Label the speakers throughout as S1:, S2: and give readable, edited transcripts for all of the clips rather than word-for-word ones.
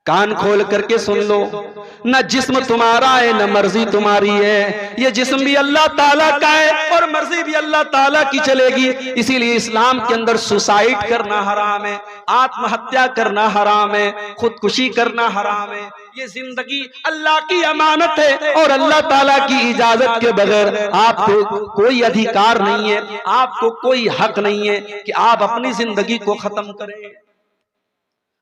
S1: कान खोल करके सुन लो, न जिस्म तुम्हारा है न मर्जी तुम्हारी है, ये जिस्म भी अल्लाह ताला का है और मर्जी भी अल्लाह ताला की चलेगी। इसीलिए इस्लाम के अंदर सुसाइड करना हराम है, आत्महत्या करना हराम है, खुदकुशी करना हराम है। ये जिंदगी अल्लाह की अमानत है और अल्लाह ताला की इजाजत के बगैर आपको कोई अधिकार नहीं है, आपको कोई हक नहीं है कि आप अपनी जिंदगी को खत्म करें।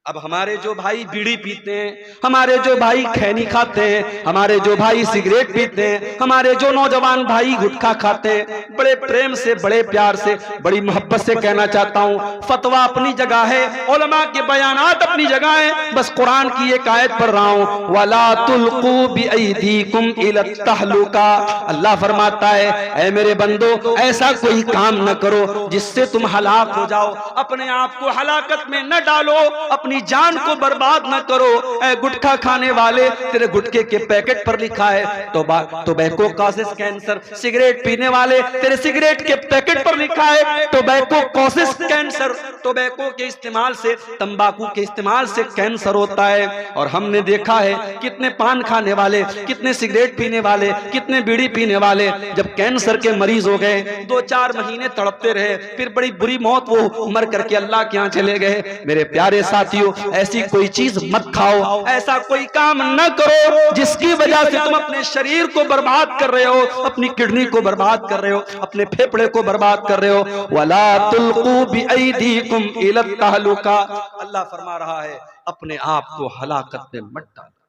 S1: अब हमारे जो भाई बीड़ी पीते हैं, हमारे जो भाई खैनी खाते हैं, हमारे जो भाई सिगरेट पीते हैं, हमारे जो नौजवान भाई गुटखा खाते हैं, बड़े प्रेम से, बड़े प्यार से, बड़ी मोहब्बत से कहना चाहता हूँ, फतवा अपनी जगह है, उलमा के बयानात अपनी जगह है, बस कुरान की एक आयत पढ़ रहा हूँ, वला तुल्कू बिअयदीकुम इला तहलुका। अल्लाह फरमाता है, ऐ मेरे बंदो, ऐसा कोई काम न करो जिससे तुम हलाक हो जाओ, अपने आप को हलाकत में न डालो, अपनी जान को बर्बाद न करो। ऐ गुटखा खाने वाले, तेरे गुटखे के पैकेट पर लिखा है टोबैको कॉजेस कैंसर। सिगरेट पीने वाले, तेरे सिगरेट के पैकेट पर लिखा है टोबैको कॉजेस कैंसर। टोबैको के इस्तेमाल से, तंबाकू के इस्तेमाल से कैंसर होता है। और हमने देखा है कितने पान खाने वाले, कितने सिगरेट पीने वाले, कितने बीड़ी पीने वाले जब कैंसर के मरीज हो गए, 2-4 महीने तड़पते रहे, फिर बड़ी बुरी मौत वो मर करके अल्लाह के यहाँ चले गए। मेरे प्यारे साथियों, ऐसी कोई चीज मत खाओ, ऐसा कोई काम न करो जिसकी वजह से तुम अपने शरीर को बर्बाद कर रहे हो, अपनी किडनी को बर्बाद कर रहे हो, अपने फेफड़े को बर्बाद कर रहे हो। वला तुल्कू बिअयदीकुम इला तहलुका। अल्लाह फरमा रहा है, अपने आप को हलाकत में मत डालो।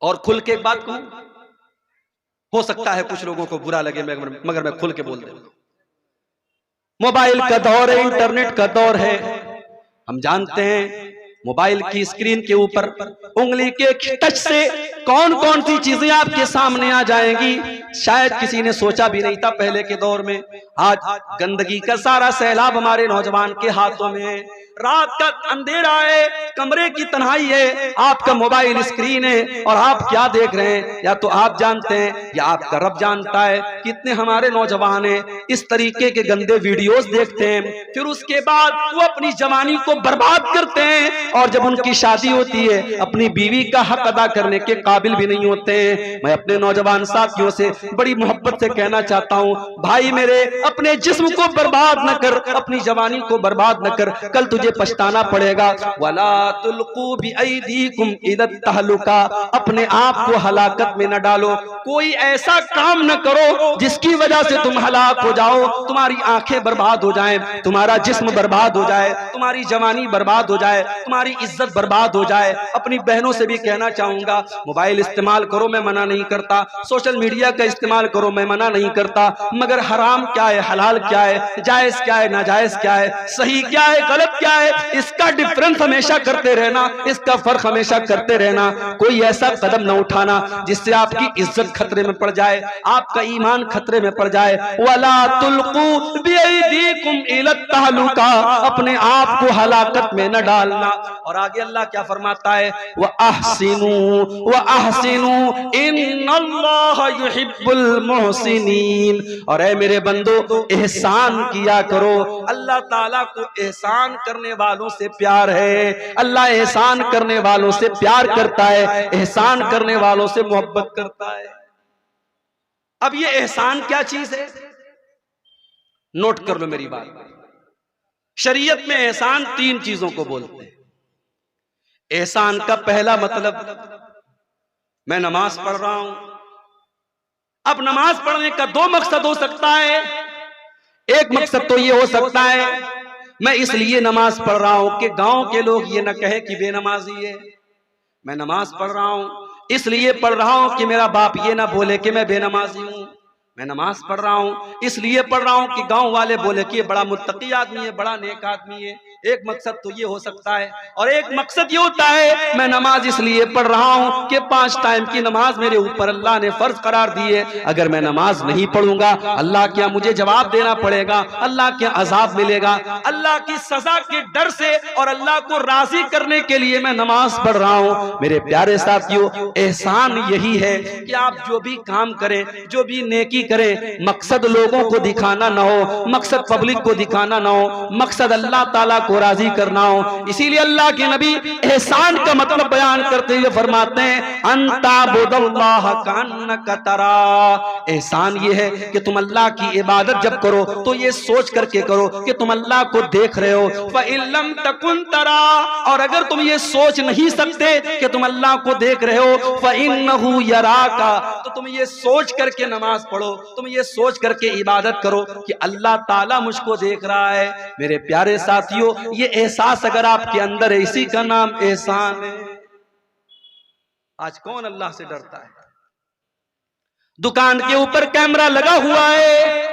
S1: और खुल के एक बात कहूं, हो सकता है कुछ लोगों को बुरा लगे, मगर मैं खुल के बोल देता हूं। मोबाइल का दौर है, इंटरनेट का दौर है। हम जानते हैं मोबाइल की स्क्रीन के ऊपर उंगली के टच से कौन कौन सी चीजें आपके सामने आ जाएंगी, शायद किसी ने सोचा भी नहीं था पहले के दौर में। आज गंदगी का सारा सैलाब हमारे नौजवान के हाथों में है। रात का अंधेरा है, कमरे की तन्हाई है, आपका मोबाइल स्क्रीन है और आप क्या देख रहे हैं, या तो आप जानते हैं या आपका रब जानता है। कितने हमारे नौजवान हैं इस तरीके के गंदे वीडियोस देखते हैं, फिर उसके बाद वो अपनी जवानी को बर्बाद करते हैं और जब उनकी शादी होती है अपनी बीवी का हक अदा करने के काबिल भी नहीं होते हैं। मैं अपने नौजवान साथियों से बड़ी मोहब्बत से कहना चाहता हूँ, भाई मेरे, अपने जिस्म को बर्बाद न कर, अपनी जवानी को बर्बाद न कर, कल तुझे पछताना पड़ेगा। वला तुल्कू बिअयदीकुम इला तहलुका। अपने आप को हलाकत में न डालो, कोई ऐसा काम न करो जिसकी वजह से तुम हलाक हो जाओ, तुम्हारी आंखें बर्बाद हो जाएं, तुम्हारा जिस्म बर्बाद हो जाए, तुम्हारी जवानी बर्बाद हो जाए, तुम्हारी इज्जत बर्बाद हो जाए। अपनी बहनों से भी कहना चाहूंगा, मोबाइल इस्तेमाल करो, मैं मना नहीं करता, सोशल मीडिया का इस्तेमाल करो, मैं मना नहीं करता, मगर हराम क्या है, हलाल क्या है, जायज क्या है, नाजायज क्या है, सही क्या है, गलत क्या है, इसका डिफरेंस हमेशा करते रहना, इसका फर्क हमेशा करते रहना। कोई ऐसा कदम न उठाना जिससे आपकी इज्जत खतरे में पड़ जाए, आपका ईमान खतरे में पड़ जाए। वला तुल्कू बिअयदीकुम इला तहलुका। अपने आप को हलाकत में न डालना। और आगे अल्लाह क्या फरमाता है, व अहसिनु इन्नल्लाह युहिब्बुल मुहसिनीन। और ऐ मेरे बंदो, एहसान किया करो, अल्लाह ताला को एहसान करने वालों से प्यार है। अल्लाह एहसान करने वालों से प्यार करता है, एहसान करने वालों से मोहब्बत करता है। अब ये एहसान क्या चीज है, नोट कर लो मेरी बात। शरीयत में एहसान 3 चीजों को बोलते हैं। एहसान का पहला मतलब, मैं नमाज पढ़ रहा हूं। अब नमाज पढ़ने का 2 मकसद हो सकता है। एक मकसद तो ये हो सकता है, मैं इसलिए नमाज पढ़ रहा हूं कि गांव के लोग ये ना कहे कि बेनमाजी है। मैं नमाज पढ़ रहा हूं इसलिए पढ़ रहा हूं कि मेरा बाप ये ना बोले कि मैं बेनमाजी हूं। मैं नमाज पढ़ रहा हूं इसलिए पढ़ रहा हूं कि गांव वाले बोले कि ये बड़ा मुत्तकी आदमी है, बड़ा नेक आदमी है। एक मकसद तो ये हो सकता है। और एक मकसद ये होता है, मैं नमाज इसलिए पढ़ रहा हूं कि 5 टाइम की नमाज मेरे ऊपर अल्लाह ने फर्ज करार दी है। अगर मैं नमाज नहीं पढ़ूंगा, अल्लाह क्या मुझे जवाब देना पड़ेगा, अल्लाह क्या अजाब मिलेगा। अल्लाह की सजा के डर से और अल्लाह को राजी करने के लिए मैं नमाज पढ़ रहा हूं। मेरे प्यारे साथियों, एहसान यही है कि आप जो भी काम करें, जो भी नेकी करें, मकसद लोगों को दिखाना ना हो, मकसद पब्लिक को दिखाना ना हो, मकसद अल्लाह ताला को राजी करना हो। इसीलिए अल्लाह के नबी एहसान का मतलब बयान करते हुए फरमाते हैं अंताबुदल्लाह कान्नका तरा। एहसान ये है कि तुम अल्लाह की इबादत जब करो तो ये सोच करके करो कि तुम अल्लाह को देख रहे हो। फ़इल्लम तकुन तरा, और अगर तुम ये सोच नहीं सकते कि तुम अल्लाह को देख रहे हो, फ़इन्नहु यराका, तो तुम ये सोच करके नमाज पढ़ो, तुम ये सोच करके इबादत करो कि अल्लाह ताला मुझको देख रहा है। मेरे प्यारे साथियों, ये एहसास अगर आपके अंदर है, इसी का नाम एहसान है। आज कौन अल्लाह से डरता है? दुकान के ऊपर कैमरा लगा हुआ है,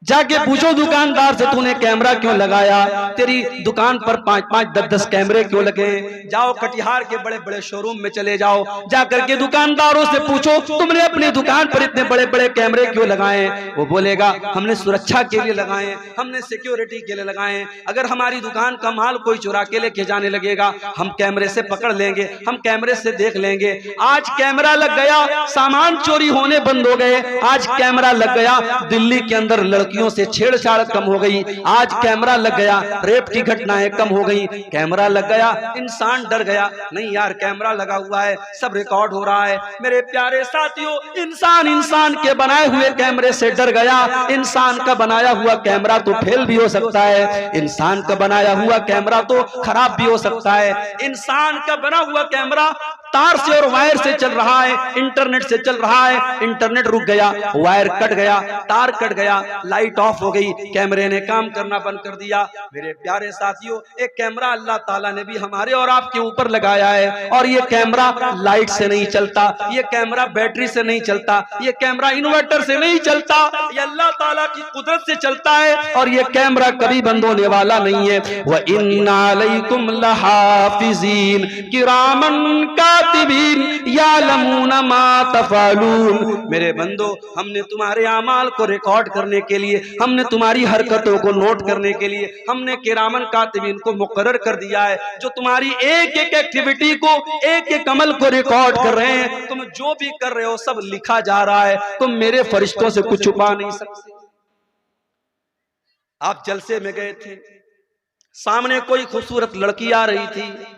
S1: जाके पूछो दुकानदार से तूने कैमरा क्यों लगाया, तेरी दुकान पर 5-5, 10-10 कैमरे क्यों लगे? जाओ कटिहार के बड़े बड़े शोरूम में चले जाओ, जाकर के दुकानदारों से पूछो तुमने अपनी दुकान पर इतने बड़े बड़े कैमरे क्यों लगाए? वो बोलेगा हमने सुरक्षा के लिए लगाए, हमने सिक्योरिटी के लिए लगाए। अगर हमारी दुकान का माल कोई चुरा के लेके जाने लगेगा, हम कैमरे से पकड़ लेंगे, हम कैमरे से देख लेंगे। आज कैमरा लग गया, सामान चोरी होने बंद हो गए। आज कैमरा लग गया, दिल्ली के अंदर लड़कियों से छेड़छाड़ कम हो गई। आज कैमरा लग गया, रेप की घटनाएं कम हो गई। कैमरा लग गया, इंसान डर गया, नहीं यार कैमरा लगा हुआ है, सब रिकॉर्ड हो रहा है। मेरे प्यारे साथियों, इंसान के बनाए हुए कैमरे से डर गया। इंसान का बनाया हुआ कैमरा तो फेल भी हो सकता है, इंसान का बनाया हुआ कैमरा तो खराब भी हो सकता है। इंसान का बना हुआ कैमरा तार से और वायर से चल रहा है, इंटरनेट से चल रहा है, इंटरनेट रुक गया, वायर कट गया, तार कट गया, लाइट ऑफ हो गई, कैमरे ने काम करना बंद कर दिया। मेरे प्यारे साथियों, एक कैमरा अल्लाह ताला ने भी हमारे और आपके ऊपर लगाया है, और ये कैमरा लाइट से नहीं चलता, ये कैमरा बैटरी से नहीं चलता, ये कैमरा इन्वर्टर से नहीं चलता, ये अल्लाह ताला की कुदरत से चलता है, और ये कैमरा कभी बंद होने वाला नहीं है। व इन्ना अलैकुम लहाफिज़ीन किरामन कातिबीन यालमूना मा तफअलून। मेरे बंदो, हमने तुम्हारे अमाल को रिकॉर्ड करने के लिए, हमने तुम्हारी हरकतों को नोट करने के लिए, हमने किरामन कातिबीन को मुकर्रर कर दिया है, जो तुम्हारी एक एक एक्टिविटी को, एक एक अमल को रिकॉर्ड कर रहे हैं। तुम जो भी कर रहे हो सब लिखा जा रहा है, तुम मेरे फरिश्तों से कुछ छुपा नहीं सकते। आप जलसे में गए थे, सामने कोई खूबसूरत लड़की आ रही थी,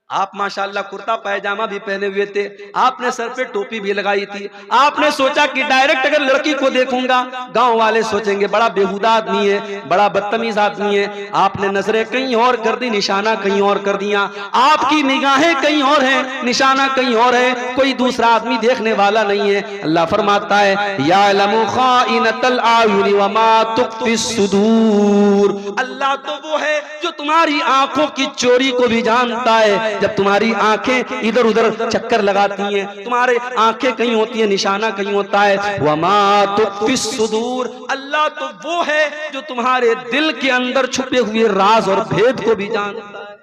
S1: आप माशाल्लाह कुर्ता पैजामा भी पहने हुए थे, आपने सर पे टोपी भी लगाई थी। आपने सोचा कि डायरेक्ट अगर लड़की को देखूंगा गांव वाले सोचेंगे बड़ा बेहुदा आदमी है, बड़ा बदतमीज आदमी है। आपने नजरें कहीं और कर दी, निशाना कहीं और कर दिया, आपकी निगाहें कहीं और हैं, निशाना कहीं और है, कोई दूसरा आदमी देखने वाला नहीं है। अल्लाह फरमाता है यालमु खाइनतल आयुनि व मा तुख्फिस सुदूर। अल्लाह तो वो है जो तुम्हारी आंखों की चोरी को भी जानता है। जब तुम्हारी आंखें इधर उधर चक्कर लगाती हैं, तुम्हारे आंखें कहीं होती है, निशाना कहीं होता है। वमा तुख्फिस सुदूर, अल्लाह तो वो है जो तुम्हारे दिल के अंदर छुपे हुए राज और भेद को भी जानता है।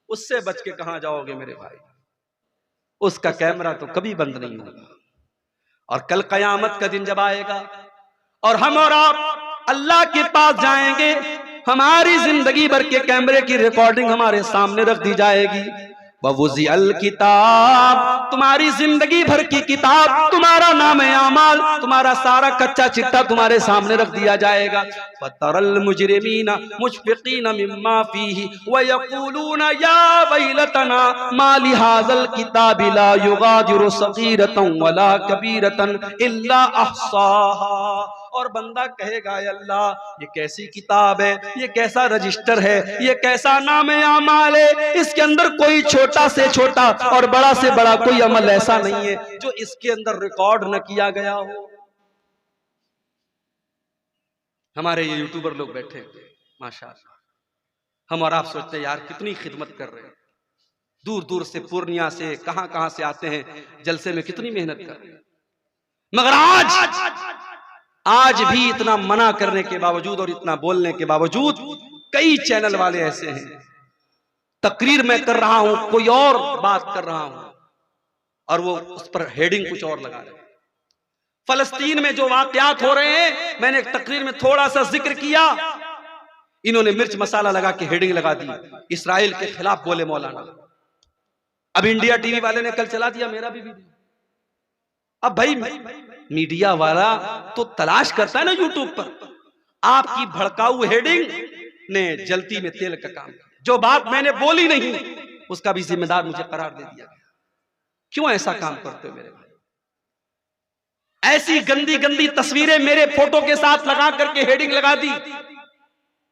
S1: उससे बच के कहां जाओगे मेरे भाई? उसका कैमरा तो कभी बंद नहीं होगा। और कल कयामत का दिन जब आएगा और हम और आप अल्लाह के पास जाएंगे, हमारी जिंदगी भर के कैमरे की रिकॉर्डिंग हमारे सामने रख दी जाएगी। ववुज़िअल किताब, तुम्हारी जिंदगी भर की किताब, तुम्हारा नाम है अमाल, तुम्हारा सारा कच्चा चिट्ठा तुम्हारे सामने रख दिया जाएगा। फतरल मुजरिमीना मुशफिकीना मिम्मा फीही व यक़ूलूना या वैलतना मा लिहाज़ल किताबि ला युगादिरु सग़ीरतन वला कबीरतन इल्ला अहसाहा। और बंदा कहेगा अल्लाह ये कैसी किताब है, ये कैसा रजिस्टर है, ये कैसा नाम है अमाल है, इसके अंदर कोई छोटा से छोटा और बड़ा से बड़ा कोई अमल ऐसा नहीं है जो इसके अंदर रिकॉर्ड न किया गया हो। हमारे ये यूट्यूबर लोग बैठे माशाअल्लाह, हम और आप सोचते हैं यार कितनी खिदमत कर रहे हैं, दूर दूर से पूर्णिया से कहां से आते हैं, जलसे में कितनी मेहनत कर रहे हैं। मगर आज भी इतना मना करने के बावजूद और इतना बोलने के बावजूद कई चैनल वाले ऐसे हैं, तकरीर मैं कर रहा हूं, कोई और बात कर रहा हूं, और वो उस पर हेडिंग कुछ और लगा रहे हैं। फलस्तीन में जो वाकयात हो रहे हैं, मैंने एक तकरीर में थोड़ा सा जिक्र किया, इन्होंने मिर्च मसाला लगा के हेडिंग लगा दी, इसराइल के खिलाफ बोले मौलाना। अब इंडिया टीवी वाले ने कल चला दिया मेरा भी वीडियो, अब भाई मीडिया वाला तो तलाश करता है ना यूट्यूब पर, आपकी भड़काऊ हेडिंग ने जलती में तेल का काम, जो बात मैंने बोली नहीं उसका भी जिम्मेदार मुझे करार दे दिया गया। क्यों ऐसा काम करते हो मेरे भाई? ऐसी गंदी गंदी तस्वीरें मेरे फोटो के साथ लगा करके हेडिंग लगा दी,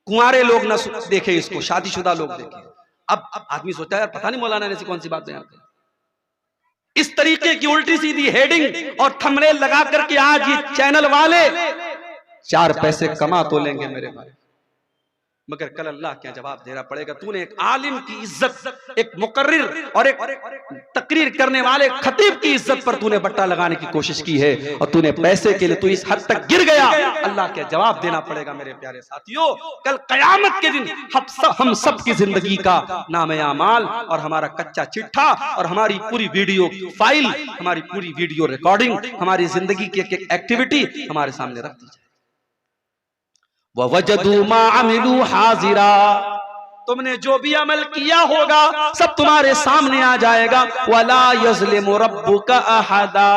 S1: कुंवारे लोग ना देखे इसको, शादीशुदा लोग देखे। अब आदमी सोचा यार पता नहीं मौलाना ने ऐसी कौन सी बात बयान की। इस तरीके की उल्टी सीधी हेडिंग और थंबनेल लगा करके आज ये चैनल वाले 4 पैसे कमा तो लेंगे मेरे भाई, मगर कल अल्लाह क्या जवाब देना पड़ेगा। तूने एक आलिम की इज्जत, एक मुकर्रिर और एक तकरीर करने वाले खतीब की इज्जत पर तूने बट्टा लगाने की कोशिश की है और तूने पैसे के लिए तू इस हद तक गिर गया, अल्लाह क्या जवाब देना पड़ेगा मेरे प्यारे साथियों। कल कयामत के दिन हम सब की जिंदगी का नाम आमाल और हमारा कच्चा चिट्ठा और हमारी पूरी वीडियो फाइल, हमारी पूरी वीडियो रिकॉर्डिंग, हमारी जिंदगी की एक एक्टिविटी हमारे सामने रख दी जाए। वजदू मा अमिलू हाजिरा, तुमने जो भी अमल किया होगा सब तुम्हारे सामने आ जाएगा। वला यज़लिमु रब्बुका अहदा,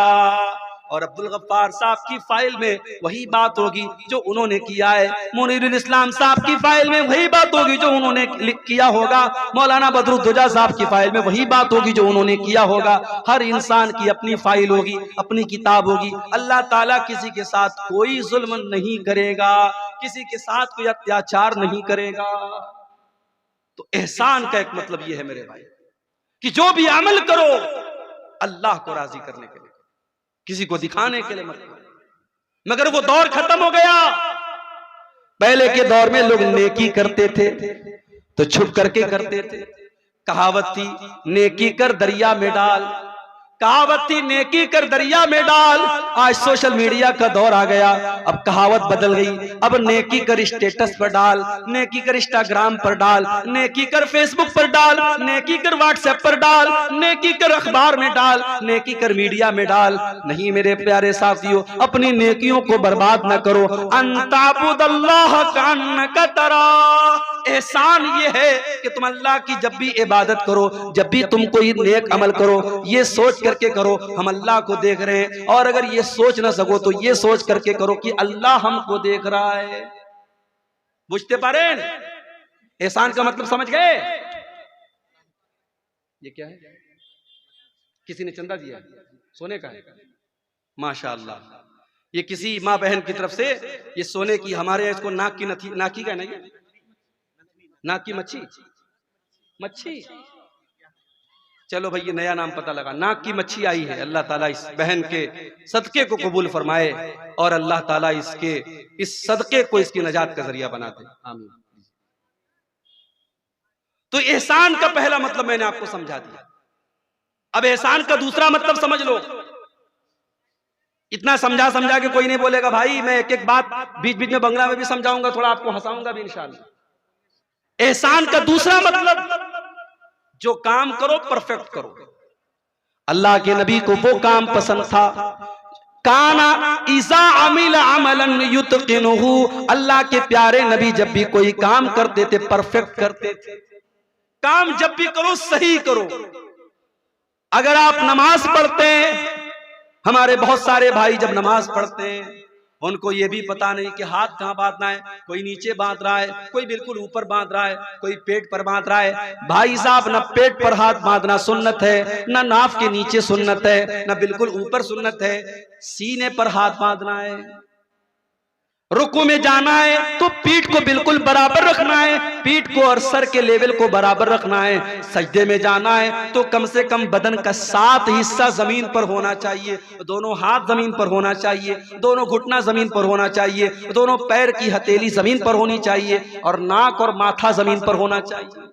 S1: और अब्दुल गफ्फार साहब की फाइल में वही बात होगी जो उन्होंने किया है, मुनीरुल इस्लाम साहब की फाइल में वही बात होगी जो उन्होंने किया होगा, मौलाना बदरुद्दोजा साहब की फाइल में वही बात होगी जो उन्होंने किया होगा। हर इंसान की अपनी फाइल होगी, अपनी किताब होगी। अल्लाह ताला किसी के साथ कोई जुल्म नहीं करेगा, किसी के साथ कोई अत्याचार नहीं करेगा। तो एहसान का एक मतलब यह है मेरे भाई कि जो भी अमल करो अल्लाह को राजी करने के लिए, किसी को दिखाने के लिए मत करो। मगर वो दौर खत्म हो गया। पहले के दौर में लोग नेकी करते थे तो छुप करके करते थे। कहावत थी नेकी कर दरिया में डाल, कहावत थी नेकी कर दरिया में डाल। आज सोशल मीडिया का दौर आ गया, अब कहावत बदल गई। अब नेकी कर स्टेटस पर डाल, नेकी कर इंस्टाग्राम पर डाल, नेकी कर फेसबुक पर डाल, नेकी कर व्हाट्सएप पर डाल, नेकी कर अखबार में डाल, नेकी कर मीडिया में डाल। नहीं मेरे प्यारे साथियों, अपनी नेकियों को बर्बाद न करो। अंताबुदल्लाह कान्नका तरा, एहसान ये है कि तुम अल्लाह की जब भी इबादत करो, जब भी तुम कोई नेक अमल करो, ये सोच करके करो हम अल्लाह को देख रहे हैं। और अगर ये सोच ना सको तो ये सोच करके करो कि अल्लाह हमको देख रहा है। बुझते पारे एहसान का मतलब समझ गए? ये क्या है? किसी ने चंदा दिया, सोने का है, माशाअल्लाह। ये किसी माँ बहन की तरफ से ये सोने की, हमारे इसको नाक की नथी, नाकी का नहीं, नाक की मच्छी। चलो भाई ये नया नाम पता लगा, नाक की मच्छी आई है। अल्लाह ताला इस बहन के सदके को कबूल फरमाए और अल्लाह ताला इसके इस सदके को इसकी नजात का जरिया बना दे, आमीन। तो एहसान का पहला मतलब मैंने आपको समझा दिया। अब एहसान का दूसरा मतलब समझ लो। इतना समझा के कोई नहीं बोलेगा भाई मैं एक एक बात बीच बीच में बंगला में भी समझाऊंगा, थोड़ा आपको हंसाऊंगा भी इंशाअल्लाह। एहसान का दूसरा मतलब जो काम करो परफेक्ट करो। अल्लाह के नबी को वो काम पसंद था, काना इज़ा अमिला अमलन युतकिनुहु, अल्लाह के प्यारे नबी जब भी कोई काम करते थे परफेक्ट करते थे। काम जब भी करो सही करो। अगर आप नमाज पढ़ते हैं, हमारे बहुत सारे भाई जब नमाज पढ़ते हैं उनको ये भी पता नहीं कि हाथ कहाँ बांधना है, कोई नीचे बांध रहा है, कोई बिल्कुल ऊपर बांध रहा है, कोई पेट पर बांध रहा है। भाई साहब ना पेट पर हाथ बांधना सुन्नत है, ना नाफ के नीचे सुन्नत है, ना बिल्कुल ऊपर सुन्नत है। सीने पर हाथ बांधना है। रुकू में जाना है तो पीठ को बिल्कुल बराबर रखना है, पीठ को और सर के लेवल को बराबर रखना है। सजदे में जाना है तो कम से कम बदन का 7 हिस्सा जमीन पर होना चाहिए, दोनों हाथ जमीन पर होना चाहिए, दोनों घुटना जमीन पर होना चाहिए, दोनों पैर की हथेली जमीन पर होनी चाहिए और नाक और माथा जमीन पर होना चाहिए।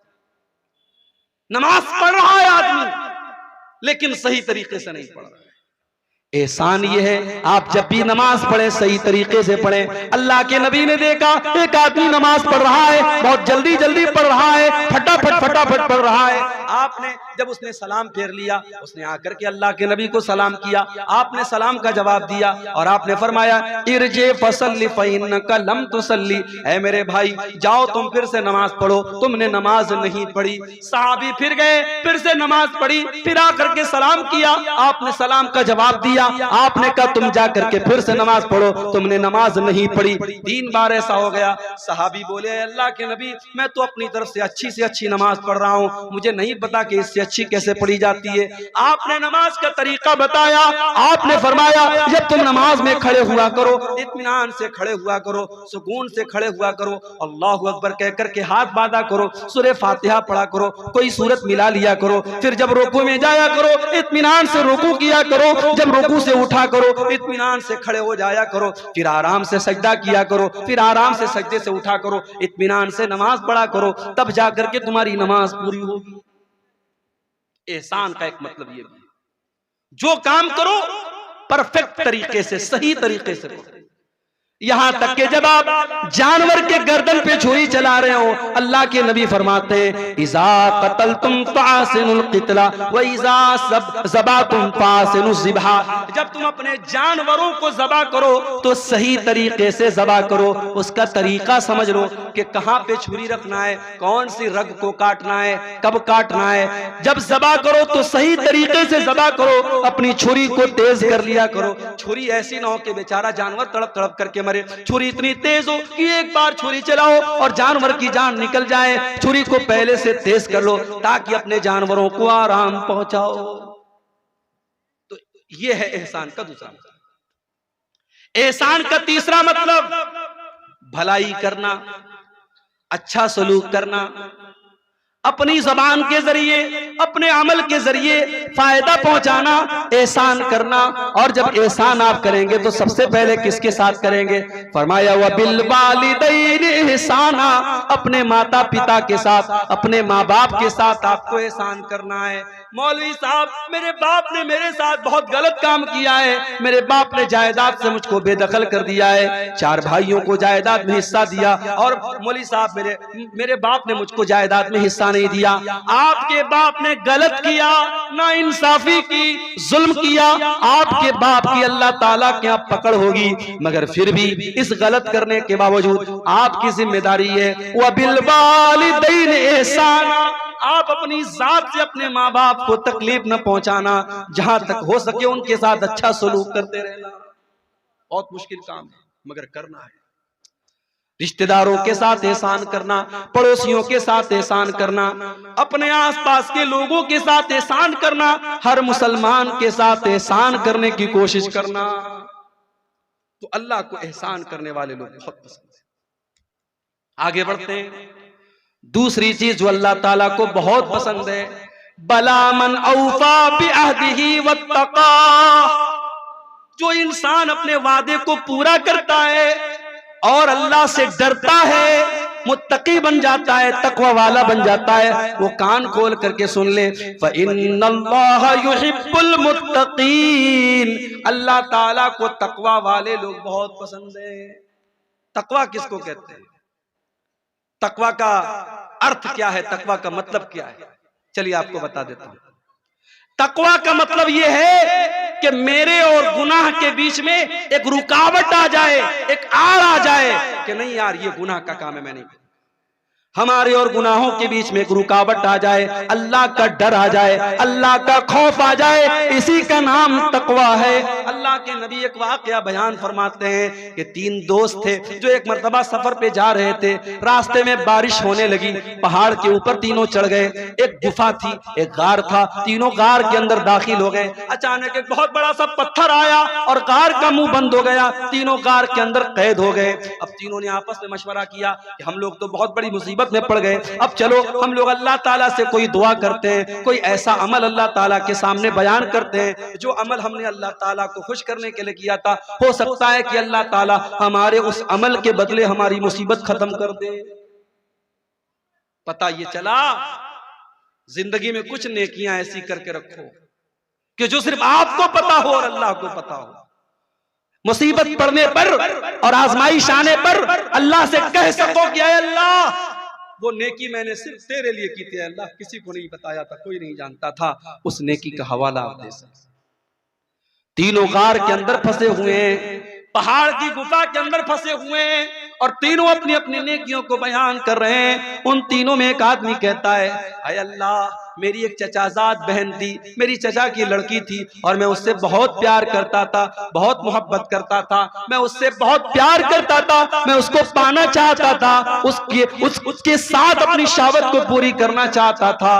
S1: नमाज पढ़ रहा है आदमी लेकिन सही तरीके से नहीं पढ़ रहा है। एहसान ये है आप जब भी नमाज पढ़े सही तरीके से पढ़े। अल्लाह के नबी ने देखा एक आदमी नमाज पढ़ रहा है, बहुत जल्दी जल्दी पढ़ रहा है, फटाफट पढ़ रहा है। आपने जब उसने सलाम फेर लिया, उसने आकर के अल्लाह के नबी को सलाम किया, आपने सलाम का जवाब दिया और आपने फरमाया इरजे फसल्ली फइन्नका लम तुसल्ली, ऐ मेरे भाई जाओ तुम फिर से नमाज पढ़ो, तुमने नमाज नहीं पढ़ी। सहाबी फिर गए, फिर से नमाज पढ़ी, फिर आकर के सलाम किया, आपने सलाम का जवाब दिया, दिया। आपने कहा तुम जा करके फिर से नमाज पढ़ो, तुमने नमाज नहीं पढ़ी। 3 बार ऐसा हो गया। सहाबी बोले अल्लाह के नबी, मैं तो अपनी तरफ से अच्छी नमाज पढ़ रहा हूँ, मुझे नहीं पता कि इससे अच्छी कैसे पढ़ी जाती है। आपने नमाज का तरीका बताया। आपने फरमाया जब तुम नमाज में खड़े हुआ करो, इत्मीनान से खड़े हुआ करो, सुकून से खड़े हुआ करो, अल्लाहु अकबर कह करके हाथ बांधा करो, सूरह फातिहा पढ़ा करो, कोई सूरत मिला लिया करो। फिर जब रुकू में जाया करो, इत्मीनान से रुकू किया करो, जब रुकू से उठा करो, इत्मीनान से खड़े हो जाया करो, फिर आराम से सजदा किया करो, फिर आराम से सजदे से उठा करो, इत्मीनान से नमाज पढ़ा करो, तब जाकर के तुम्हारी नमाज पूरी होगी। एहसान का एक मतलब ये भी, जो काम करो परफेक्ट तरीके से, सही तरीके से करो। यहां तक कि जब आप जानवर के गर्दन पे छुरी चला रहे हो, अल्लाह के नबी फरमाते हैं इज़ा क़तलतुम फ़ासिनुल क़ितला व इज़ा ज़बातुम फ़ासिनुज़ ज़िबहा। जब तुम अपने जानवरों को ज़बा करो तो सही तरीके से ज़बा करो, उसका तरीका समझ लो कि कहां पे छुरी रखना है, कौन सी रग को काटना है, कब काटना है। जब ज़बा करो तो सही तरीके से ज़बा करो, अपनी छुरी को तेज कर लिया करो। छुरी ऐसी ना हो कि बेचारा जानवर तड़प तड़प करके मरे, छुरी इतनी तेज हो कि एक बार छुरी चलाओ और जानवर की जान निकल जाए। छुरी को पहले से तेज कर लो ताकि अपने जानवरों को आराम पहुंचाओ। तो यह है एहसान का दूसरा मतलब। एहसान का तीसरा मतलब भलाई करना, अच्छा सलूक करना, अपनी जबान के जरिए, अपने अमल के जरिए फायदा पहुंचाना, एहसान करना। और जब एहसान आप करेंगे तो सबसे पहले किसके साथ करेंगे? फरमाया व बिल वालिदैन एहसाना, अपने माता पिता के साथ, अपने माँ बाप के साथ आपको एहसान करना है। मौलवी साहब, मेरे बाप ने मेरे साथ बहुत गलत काम किया है, मेरे बाप ने जायदाद से मुझको बेदखल कर दिया है, 4 भाइयों को जायदाद में हिस्सा दिया और मौलवी साहब मेरे बाप ने मुझको जायदाद में हिस्सा नहीं दिया। आपके बाप ने गलत किया, नाइंसाफी की, जुल्म किया, आपके बाप की अल्लाह ताला के यहाँ पकड़ होगी, मगर फिर भी इस गलत करने के बावजूद आपकी जिम्मेदारी है व बिल वालिदैन एहसाना, आप अपनी जात से अपने माँ बाप को तकलीफ न पहुंचाना, जहां तक हो सके उनके साथ अच्छा सलूक करते रहना। बहुत मुश्किल काम है मगर करना है। रिश्तेदारों के साथ एहसान करना, पड़ोसियों के साथ एहसान करना, अपने आसपास के लोगों के साथ एहसान करना, हर मुसलमान के साथ एहसान करने की कोशिश करना। तो अल्लाह को एहसान करने वाले लोग बहुत पसंद है। आगे बढ़ते हैं। दूसरी चीज जो अल्लाह ताला को बहुत पसंद है, बला मन औफा बिअहदिही वत्तका, जो इंसान अपने वादे को पूरा करता है और अल्लाह से डरता है, मुत्तकी बन जाता है, तकवा वाला बन जाता है। वो कान खोल करके सुन ले, फ़इन्नल्लाह युहिब्बुल मुत्तकीन, अल्लाह ताला को तकवा वाले लोग बहुत पसंद है। तकवा किसको कहते हैं? तकवा का अर्थ क्या है? तकवा का मतलब क्या है? चलिए आपको बता देता हूं। तकवा का मतलब यह है कि मेरे और गुनाह के बीच में एक रुकावट आ जाए, एक आड़ आ जाए कि नहीं यार ये गुनाह का काम है, मैं नहीं। हमारे और गुनाहों के बीच में एक रुकावट आ जाए, अल्लाह का डर आ जाए, अल्लाह का खौफ आ जाए, इसी का नाम तकवा है। अल्लाह के नबी एक वाकया बयान फरमाते हैं कि 3 दोस्त थे जो एक मर्तबा सफर पे जा रहे थे। रास्ते में बारिश होने लगी, पहाड़ के ऊपर तीनों चढ़ गए। एक गुफा थी, एक गार था, तीनों गार के अंदर दाखिल हो गए। अचानक एक बहुत बड़ा सा पत्थर आया और गार का मुंह बंद हो गया, तीनों गार के अंदर कैद हो गए। अब तीनों ने आपस में मशवरा किया कि हम लोग तो बहुत बड़ी मुसीबत में पड़ गए, अब चलो हम लोग अल्लाह ताला से कोई दुआ करते हैं, कोई ऐसा अमल अल्लाह ताला के सामने बयान करते हैं जो अमल हमने अल्लाह ताला को खुश करने के लिए किया था, हो सकता है कि अल्लाह ताला हमारे उस अमल के बदले हमारी मुसीबत खत्म कर दे। पता ये चला जिंदगी में कुछ नेकियां ऐसी करके रखो कि जो सिर्फ आपको पता हो और अल्लाह को पता हो। मुसीबत पड़ने पर और आजमाइश आने पर अल्लाह से कह सको कि अल्लाह वो नेकी मैंने सिर्फ तेरे लिए की थी अल्लाह, किसी को नहीं बताया था, कोई नहीं जानता था, उस नेकी का हवाला आप दे सकते। तीनों गार के अंदर फंसे हुए हैं, पहाड़ की गुफा के अंदर फंसे हुए हैं और तीनों अपनी अपनी नेकियों को बयान कर रहे हैं। उन तीनों में एक आदमी कहता है, हाय अल्लाह मेरी एक चचाजाद बहन थी, मेरी चचा की लड़की थी और मैं उससे बहुत प्यार करता था, बहुत मोहब्बत करता था, मैं उससे बहुत प्यार करता था, मैं उसको पाना चाहता था, उसके साथ अपनी शहावत को पूरी करना चाहता था।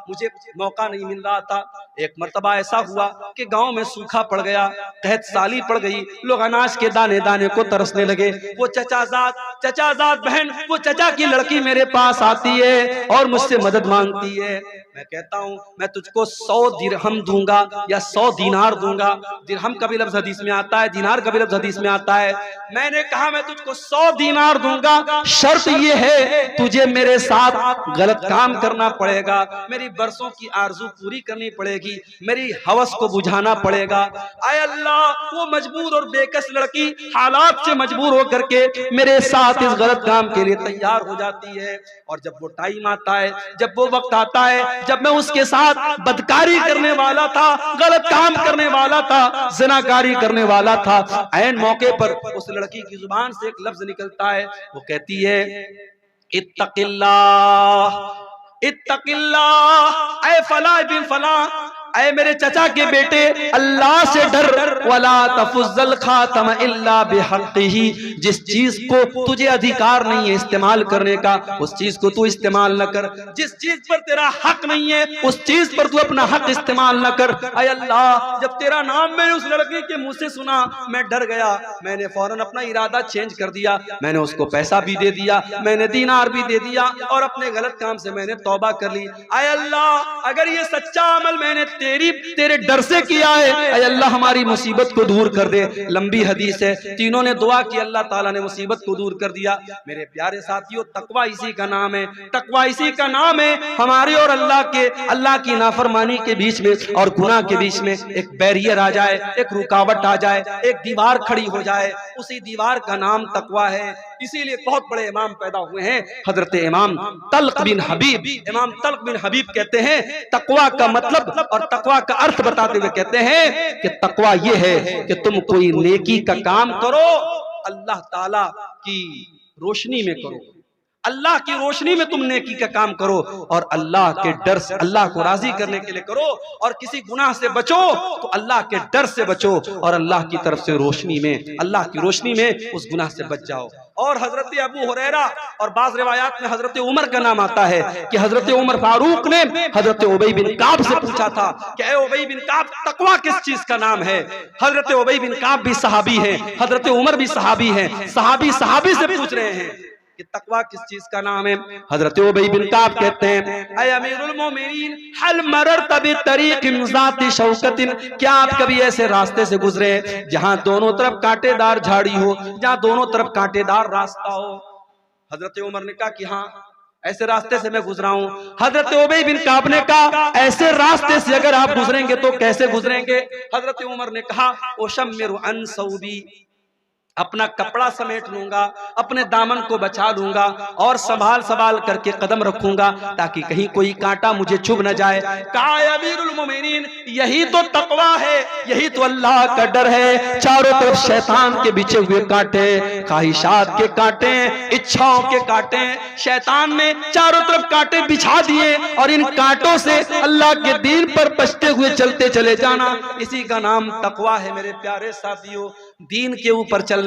S1: मुझे मौका नहीं मिल रहा था। एक मर्तबा ऐसा हुआ कि गांव में सूखा पड़ गया, कहत साली पड़ गई, लोग अनाज के दाने दाने को तरसने लगे। वो चचाजाद बहन, वो चचा की लड़की मेरे पास आती है और मुझसे मदद मांगती है। मैं कहता हूं मैं तुझको 100 दिरहम दूंगा या 100 दीनार दूंगा। दिरहम का भी लफ्ज हदीस में आता है, दीनार का भी लफ्ज हदीस में आता है। मैंने कहा मैं तुझको 100 दीनार दूंगा, शर्त ये है तुझे मेरे साथ गलत काम करना पड़ेगा, मेरी बरसों की आरजू पूरी करनी पड़ेगी, मेरी हवस को बुझाना पड़ेगा। आय अल्लाह, वो मजबूर और बेकस लड़की हालात से मजबूर होकर के मेरे साथ इस गलत काम के लिए तैयार हो जाती है। और जब वो टाइम आता है, जब वो वक्त आता है जब मैं उसके साथ बदकारी करने वाला था, गलत काम करने वाला था, ज़िनाकारी करने वाला था, ऐन मौके पर उस लड़की की जुबान से एक लफ्ज निकलता है, वो कहती है इत्तकिल्लाह, इत्तकिल्लाह, ऐ फला बिन फला, ऐ मेरे चचा के बेटे, अल्लाह से डर, वला तफुज़्ज़ल खातम इल्ला बिहक़्क़िही, जिस चीज को तुझे अधिकार नहीं है इस्तेमाल करने का, उस चीज को तू इस्तेमाल न कर। जिस चीज पर तेरा हक नहीं है उस चीज पर तू अपना हक इस्तेमाल न कर। ऐ अल्लाह, जब तेरा नाम मैंने उस लड़की के मुंह से सुना, मैं डर गया, मैंने फौरन अपना इरादा चेंज कर दिया, मैंने उसको पैसा भी दे दिया, मैंने दीनार भी दे दिया और अपने गलत काम से मैंने तौबा कर ली। ऐ अल्लाह, अगर ये सच्चा अमल मैंने तेरे डर से किया है, ऐ अल्लाह हमारी मुसीबत को दूर कर दे। लंबी हदीस है, तीनों ने दुआ की, अल्लाह ताला ने मुसीबत को दूर कर दिया। मेरे प्यारे साथियों, तकवा इसी का नाम है, तकवा इसी का नाम है। हमारे और अल्लाह की नाफरमानी के बीच में और गुनाह के बीच में एक बैरियर आ जाए, एक रुकावट आ जाए, एक दीवार खड़ी हो जाए, उसी दीवार का नाम तकवा है। इसीलिए बहुत बड़े इमाम पैदा हुए हैं, हजरत इमाम तल्क बिन हबीब। इमाम तल्क बिन हबीब कहते हैं तकवा का मतलब और तकवा का अर्थ बताते हुए कहते हैं कि तकवा ये है कि तुम कोई नेकी का काम करो, अल्लाह ताला की रोशनी में करो, अल्लाह की रोशनी में तुम नेकी का काम करो और अल्लाह के डर से, अल्लाह को राजी करने के लिए करो। और किसी गुनाह से बचो तो अल्लाह के डर से बचो और अल्लाह की तरफ से रोशनी में, अल्लाह की रोशनी में उस गुनाह से बच जाओ। और हजरत अबू हुरैरा और बाज़ रिवायात में हजरत उमर का नाम आता है कि हजरत उमर फारूक ने हजरत उबई बिन काब से पूछा था कि ऐ उबई बिन काब, तकवा किस चीज का नाम है? हजरत उबई बिन काब भी सहाबी हैं, हजरत उमर भी सहाबी हैं, सहाबी से पूछ रहे हैं कि तकवा किस चीज का नाम है। हजरत उबई बिन काब कहते हैं, ऐ अमीरुल मोमिनीन, हल मररत बितरीक़िन ज़ाति शौकतिन, क्या आप कभी ऐसे रास्ते से गुजरे जहां दोनों तरफ कांटेदार झाड़ी हो, जहां दोनों तरफ कांटेदार रास्ता हो? हजरत उमर ने कहा कि हाँ, ऐसे रास्ते से मैं गुजरा हूं। हजरत उबई बिन काब ने कहा, ऐसे रास्ते से अगर आप गुजरेंगे तो कैसे गुजरेंगे? हजरत उमर ने कहा, ओशम्मिरु अन सौबी, अपना कपड़ा समेट लूंगा, अपने दामन को बचा लूंगा और संभाल करके कदम रखूंगा ताकि कहीं कोई कांटा मुझे चुभ न जाए। कहा अमीरुल मोमिनीन, यही तो तकवा है, यही तो अल्लाह का डर है। चारों तरफ शैतान के बिछे हुए कांटे, ख्वाहिशात के कांटे, इच्छाओं के कांटे, शैतान ने चारों तरफ कांटे बिछा दिए और इन कांटों से अल्लाह के दीन पर बचते हुए चलते चले जाना, इसी का नाम तकवा है। मेरे प्यारे साथियों, दीन के ऊपर चलना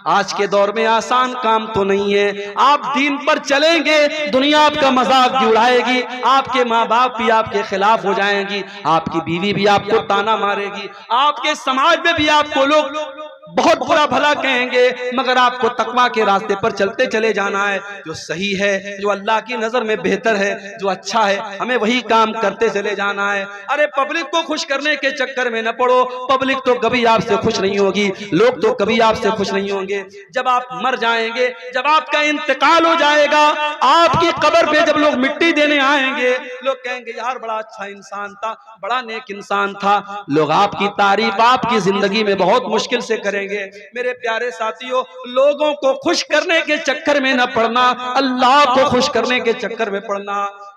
S1: आज के दौर में आसान काम तो नहीं है। आप दीन पर चलेंगे, दुनिया आपका मजाक भी उड़ाएगी, आपके माँ बाप भी आपके खिलाफ हो जाएंगी, आपकी बीवी भी आपको ताना मारेगी, आपके समाज में भी आपको लोग बहुत बुरा भला कहेंगे, मगर आपको तकवा के रास्ते पर चलते चले जाना है। जो सही है, जो अल्लाह की नजर में बेहतर है, जो अच्छा है, हमें वही काम करते चले जाना है। अरे पब्लिक को खुश करने के चक्कर में न पड़ो, पब्लिक तो कभी आपसे खुश नहीं होगी, लोग तो कभी आपसे खुश नहीं होंगे। जब आप मर जाएंगे, जब आपका इंतकाल हो जाएगा, आपकी कब्र पे जब लोग मिट्टी देने आएंगे, लोग कहेंगे यार बड़ा अच्छा इंसान था, बड़ा नेक इंसान था। लोग आपकी तारीफ आपकी जिंदगी में बहुत मुश्किल से करेंगे। मेरे प्यारे साथियों, लोगों को खुश करने के चक्कर में न पड़ना, अल्लाह को खुश करने के चक्कर में पड़ना।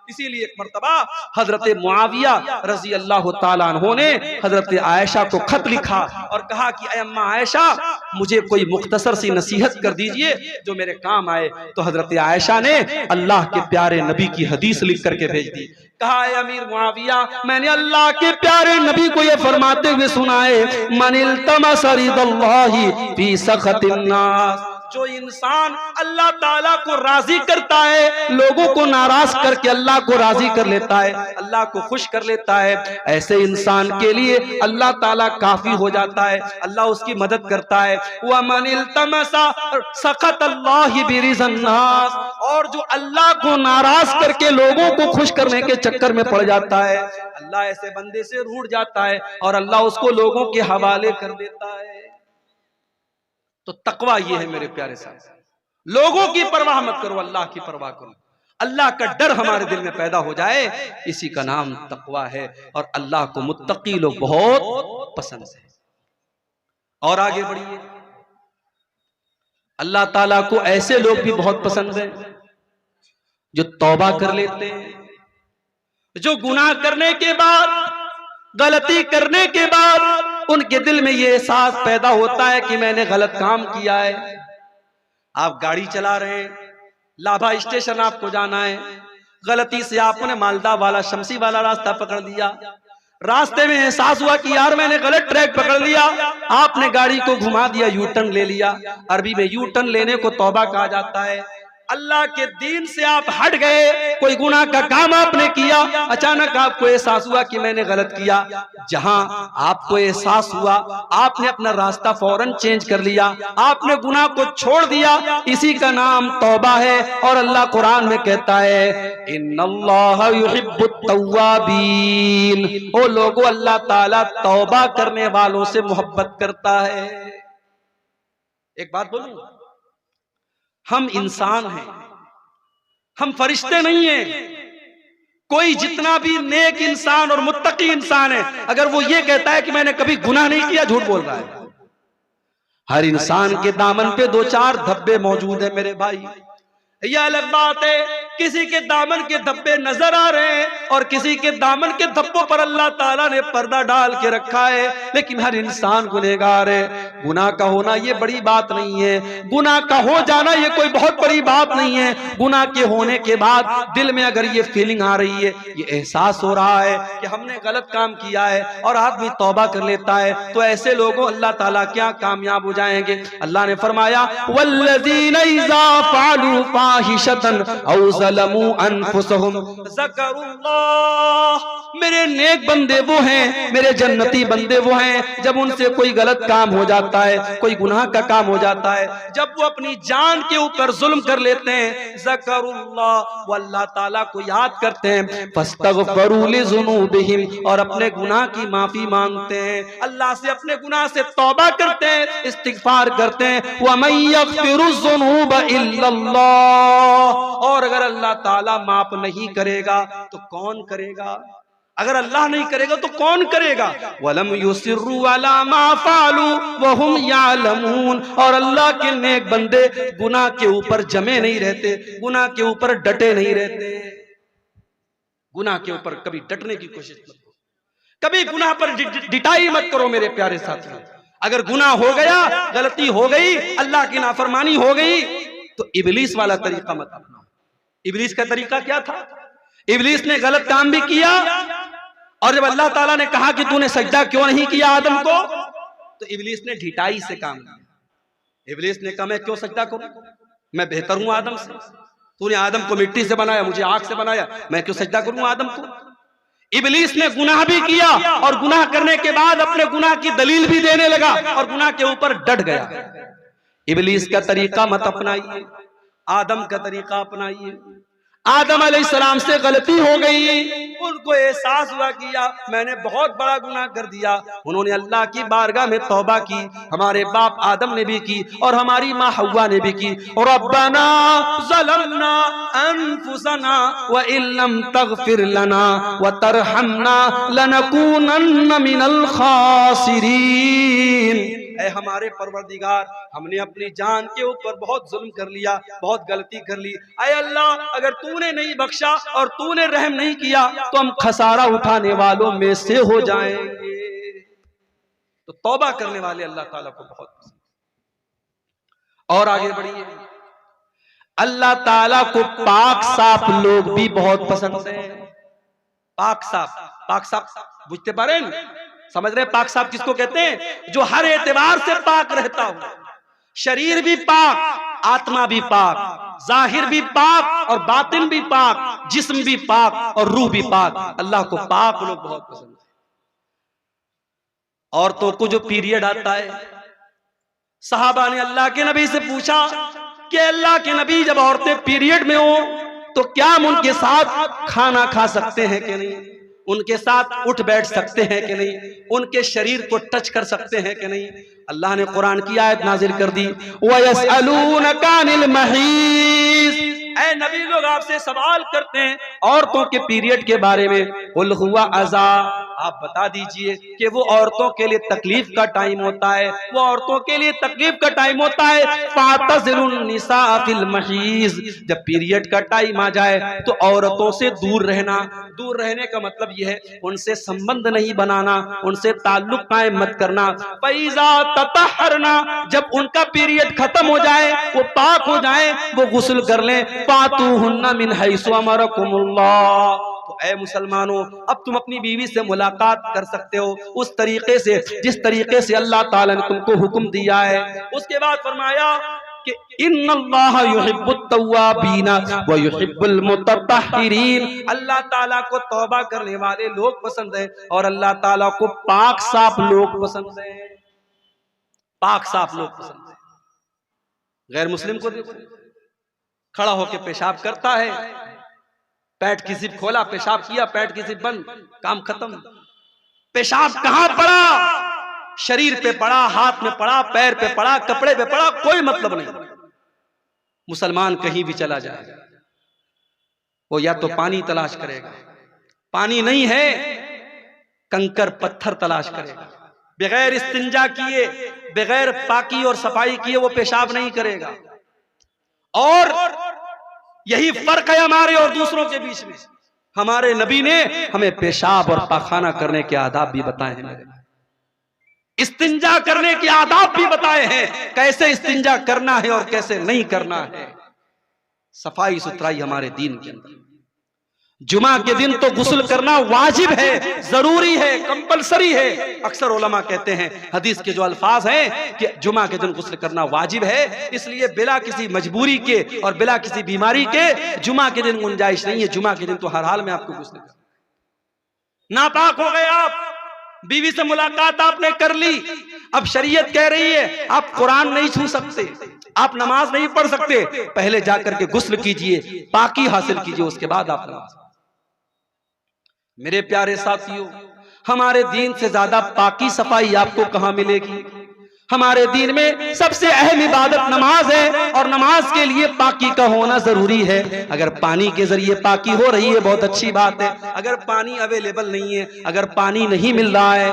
S1: इसीलिए एक मर्तबा हजरत मुआविया रजी अल्लाह ताला अन्हु ने हजरत आयशा को खत लिखा और कहा कि ऐ अम्मा आयशा, मुझे कोई मुख्तसर सी नसीहत कर दीजिए जो मेरे काम आए। तो हजरत आयशा ने अल्लाह के प्यारे नबी की हदीस लिख करके भेज दी। कहा है अमीर मुआविया, मैंने अल्लाह के प्यारे नबी को ये फरमाते हुए सुना है, मनिल तमसा रिदल्लाहि फी सखतिन नास, जो इंसान अल्लाह ताला को राजी करता है, लोगों को नाराज करके अल्लाह को राजी कर लेता है, अल्लाह को खुश कर लेता है, ऐसे इंसान के लिए अल्लाह ताला काफी हो जाता है, अल्लाह उसकी मदद करता है। वमन इल्तमसा सखत अल्लाहि बिरिज़न नास, और जो अल्लाह को नाराज करके लोगों को खुश करने के चक्कर में पड़ जाता है, अल्लाह ऐसे बंदे से रूठ जाता है और अल्लाह उसको लोगों के हवाले कर देता है। तो तकवा ये है मेरे प्यारे साथ, लोगों की परवाह मत करो, अल्लाह की परवाह करो, अल्लाह का डर हमारे दिल में पैदा हो जाए, इसी का नाम तकवा है। और अल्लाह को मुत्तकी लोग बहुत पसंद है। और आगे बढ़िए, अल्लाह ताला को ऐसे लोग भी बहुत पसंद है जो तौबा कर लेते हैं, जो गुनाह करने के बाद, गलती करने के बाद उनके दिल में ये एहसास पैदा होता है कि मैंने गलत काम किया है। आप गाड़ी चला रहे हैं, लाभा स्टेशन आपको जाना है, गलती से आपने मालदा वाला शमसी वाला रास्ता पकड़ दिया, रास्ते में एहसास हुआ कि यार मैंने गलत ट्रैक पकड़ लिया, आपने गाड़ी को घुमा दिया, यू टर्न ले लिया। अरबी में यू टर्न लेने को तौबा कहा जाता है। अल्लाह के दीन से आप हट गए, कोई गुनाह का काम आपने किया, अचानक आपको एहसास हुआ कि मैंने गलत किया। जहां आपको एहसास हुआ, आपने अपना रास्ता फौरन चेंज कर लिया, आपने गुनाह को छोड़ दिया, इसी का नाम तौबा है। और अल्लाह कुरान में कहता है, इन्नल्लाह युहिब्बुत तव्वाबीन, ओ लोगों, अल्लाह ताला तौबा करने वालों से मोहब्बत करता है। एक बात बोलूं, हम इंसान हैं, हम फरिश्ते नहीं हैं। कोई जितना भी नेक इंसान और मुत्तकी इंसान है, अगर वो ये कहता है कि मैंने कभी गुनाह नहीं किया, झूठ बोल रहा है। हर इंसान के दामन पे दो चार धब्बे मौजूद है मेरे भाई। यह अलग बात है किसी के दामन के धब्बे नजर आ रहे हैं और किसी के दामन के धब्बों पर अल्लाह ताला ने पर्दा डाल के रखा है, लेकिन हर इंसान गुनहगार है। गुनाह का होना ये बड़ी बात नहीं है, गुनाह का हो जाना ये कोई बहुत बड़ी बात नहीं है। गुनाह के होने के बाद दिल में अगर ये फीलिंग आ रही है, ये एहसास हो रहा है कि हमने गलत काम किया है और आदमी तौबा कर लेता है, तो ऐसे लोगों अल्लाह ताला क्या कामयाब हो जाएंगे। अल्लाह ने फरमाया, वल्लज़ीना इज़ा फ़अलू फ़ाहिशतन औ ज़लमू अनफुसहुम ज़करुल्लाह, मेरे नेक बंदे वो हैं, मेरे जन्नती बंदे वो हैं, जब उनसे कोई गलत काम हो जाता है, कोई गुनाह का काम हो जाता है, जब वो अपनी जान के ऊपर जुल्म कर लेते हैं, ज़करुल्लाह, वो अल्लाह ताला को याद करते हैं, फस्तगफरू लिज़ुनूबिहिम, और अपने गुनाह की माफी मांगते हैं, अल्लाह से अपने गुनाह से तौबा करते हैं, इस्तिगफार करते हैं। वमन यग़फिरुज़्ज़ुनूब इल्लल्लाह, और अगर अल्लाह ताला माफ नहीं करेगा तो कौन करेगा? अगर अल्लाह नहीं करेगा तो कौन करेगा? वलम युसिर्रू अला मा फ़अलू वहुम यअलमून, और अल्लाह के नेक बंदे गुनाह के ऊपर जमे नहीं रहते, गुनाह के ऊपर डटे नहीं रहते। गुनाह के ऊपर कभी डटने की कोशिश मत करो, कभी गुनाह पर डिटाई मत करो मेरे प्यारे साथियों। अगर गुनाह हो गया, गलती हो गई, अल्लाह की नाफरमानी हो गई, तो इब्लीस वाला तरीका मत अपनाओ। इब्लीस का तरीका क्या था? इब्लीस ने गलत काम भी किया, और जब अल्लाह ताला ने कहा कि तूने सजदा क्यों नहीं किया आदम को, तो इब्लीस ने ढिठाई से काम किया। इब्लीस ने कहा मैं क्यों सजदा करूं, मैं बेहतर हूं आदम से, तूने आदम को मिट्टी से बनाया, मुझे आग से बनाया, मैं क्यों सजदा करूं आदम को। इब्लीस ने गुनाह भी किया और गुनाह करने के बाद अपने गुनाह की दलील भी देने लगा और गुनाह के ऊपर डट गया। इब्लीस का तरीका मत अपनाइए, आदम का तरीका अपनाइए। आदम अलैहिस्सलाम से गलती हो गई, उनको एहसास हुआ कि मैंने बहुत बड़ा गुनाह कर दिया, उन्होंने अल्लाह की बारगाह में तौबा की। हमारे बाप आदम ने भी की और हमारी माँ हव्वा ने भी की। रब्बना ज़लमना अनफुसना व इल्लम तग़फिर लना व तरहमना लनकूनन्न मिनल खासिरीन। ऐ हमारे परवरदिगार, हमने अपनी जान के ऊपर बहुत जुल्म कर लिया, बहुत गलती कर ली। ऐ अल्लाह, अगर तूने नहीं बख्शा और तूने रहम नहीं किया तो हम खसारा उठाने वालों में से हो जाएंगे। तो तौबा करने वाले अल्लाह ताला को बहुत पसंद। और आगे बढ़िए, अल्लाह ताला को पाक साफ लोग भी बहुत पसंद है। पाक साफ बुझते पारे, समझ रहे? पाक साफ किसको कहते हैं? जो हर एतबार से पाक रहता हो, शरीर भी पाक, आत्मा भी पाक, जाहिर भी पाक और बातिन भी पाक, जिस्म भी पाक और रूह भी पाक। अल्लाह को पाक लोग बहुत पसंद है। औरतों को जो पीरियड आता है, सहाबा ने अल्लाह के नबी से पूछा कि अल्लाह के नबी, जब औरतें पीरियड में हो तो क्या हम उनके साथ खाना खा सकते हैं कि नहीं, उनके साथ उठ बैठ सकते हैं कि नहीं, उनके शरीर को टच कर सकते हैं कि नहीं? अल्लाह ने कुरान की आयत नाजिल कर दी, वयसअलूनका अनिल महीज़, ऐ नबी लोग आपसे सवाल करते हैं औरतों के पीरियड के बारे में। कुल हुआ अज़ा, आप बता दीजिए कि वो औरतों के लिए तकलीफ का टाइम होता है, वो औरतों के लिए तकलीफ का टाइम होता है। फातज़िलुन निसा फिल महीज़, जब पीरियड का टाइम आ जाए तो औरतों से दूर रहना। दूर रहने का मतलब यह है उनसे संबंध नहीं बनाना, उनसे ताल्लुक कायम मत करना। फैज़ा ततहरना, जब उनका पीरियड खत्म हो जाए, वो पाक हो जाए, वो गुस्ल कर लें। फातूहुन्ना मिन हैसु अमरकुमुल्लाह, तो ऐ मुसलमानों, अब तुम अपनी बीवी से मुलाकात कर सकते हो उस तरीके से जिस तरीके से अल्लाह ताला ने तुमको हुक्म दिया है। उसके बाद फरमाया कि इन्नल्लाह युहिब्बुत तव्वाबीना व युहिब्बुल मुतत्तहिरीन, अल्लाह ताला को तौबा करने वाले लोग पसंद है और अल्लाह ताला को पाक साफ लोग पसंद है। पाक साफ लोग पसंद है। गैर मुस्लिम को देखो, खड़ा होकर पेशाब करता है, पैट की जिप खोला, पेशाब किया, पैट की जिप बंद, काम खत्म। पेशाब कहां पड़ा? शरीर पे पड़ा, हाथ में पड़ा, पैर पे पड़ा, कपड़े पे पड़ा, कोई मतलब नहीं। मुसलमान कहीं भी चला जाएगा, वो या तो पानी तलाश करेगा, पानी नहीं है कंकर पत्थर तलाश करेगा। बगैर इस्तिंजा किए, बगैर पाकी और सफाई किए वो पेशाब नहीं करेगा। और यही फर्क है हमारे और दूसरों के बीच में। हमारे नबी ने हमें पेशाब और पाखाना करने के आदाब भी बताए हैं, इस्तिंजा करने के आदाब भी बताए हैं, कैसे इस्तिंजा करना है और कैसे नहीं करना है। सफाई सुथराई हमारे दीन के अंदर। जुमा के दिन तो गुस्ल करना वाजिब है, जरूरी है, कंपलसरी है। अक्सर उलमा कहते हैं, हदीस के जो अल्फाज हैं कि जुमा के दिन गुस्ल करना वाजिब है, इसलिए बिला किसी मजबूरी के और बिला किसी बीमारी के जुमा के दिन गुंजाइश नहीं है। जुमा के दिन तो हर हाल में आपको गुस्ल करना। नापाक हो गए आप, बीवी से मुलाकात आपने कर ली, अब शरीयत कह रही है आप कुरान नहीं छू सकते, आप नमाज नहीं पढ़ सकते, पहले जाकर के गुस्ल कीजिए, पाकी हासिल कीजिए, उसके बाद आप नमाज। मेरे प्यारे साथियों, हमारे दीन से ज्यादा पाकी सफाई आपको कहां मिलेगी? हमारे दीन में सबसे अहम इबादत नमाज है और नमाज के लिए पाकी का होना जरूरी है। अगर पानी के जरिए पाकी हो रही है बहुत अच्छी बात है, अगर पानी अवेलेबल नहीं है, अगर पानी नहीं मिल रहा है,